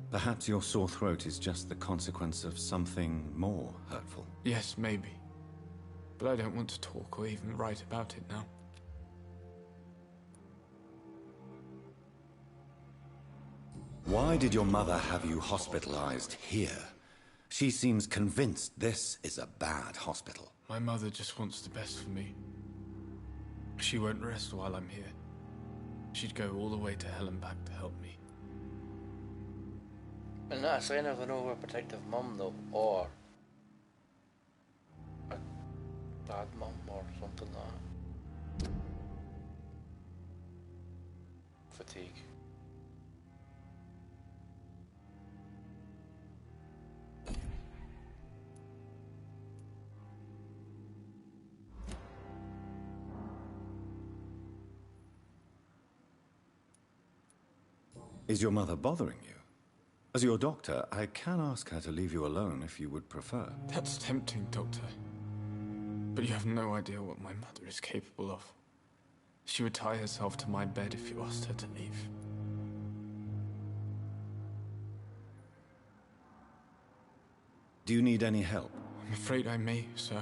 Perhaps your sore throat is just the consequence of something more hurtful. Yes, maybe. But I don't want to talk or even write about it now. Why did your mother have you hospitalized here? She seems convinced this is a bad hospital. My mother just wants the best for me. She won't rest while I'm here. She'd go all the way to hell and back to help me. Isn't that a sign of an overprotective mum though? Or a bad mum or something like that? Fatigue. Is your mother bothering you? As your doctor, I can ask her to leave you alone if you would prefer. That's tempting, Doctor. But you have no idea what my mother is capable of. She would tie herself to my bed if you asked her to leave. Do you need any help? I'm afraid I may, sir.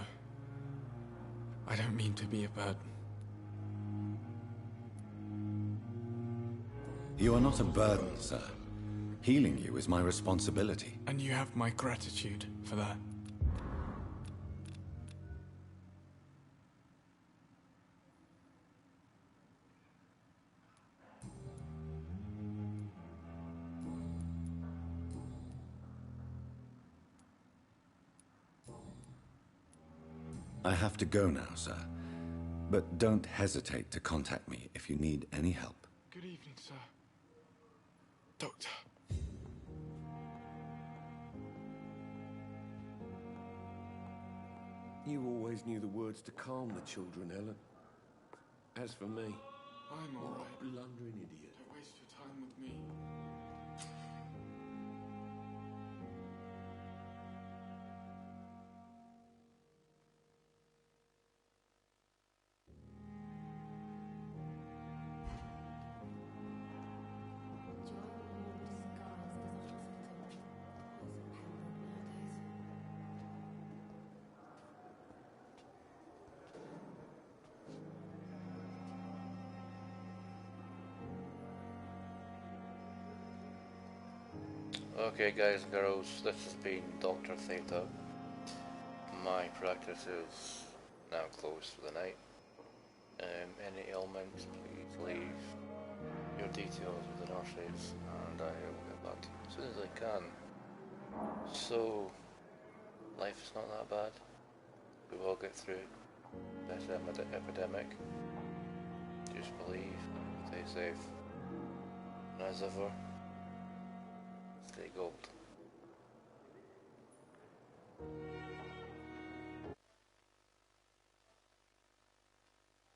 I don't mean to be a burden. You are not a burden, sir. Healing you is my responsibility. And you have my gratitude for that. I have to go now, sir. But don't hesitate to contact me if you need any help. Good evening, sir. Doctor. You always knew the words to calm the children, Ellen. As for me, I'm all right. Blundering idiot. Don't waste your time with me. Okay, guys and girls, this has been Dr. Theta. My practice is now closed for the night. Any ailments, please leave your details with the nurses, and I will get back to you as soon as I can. So, life is not that bad. We will get through this epidemic. Just believe, stay safe, and as ever, stay gold.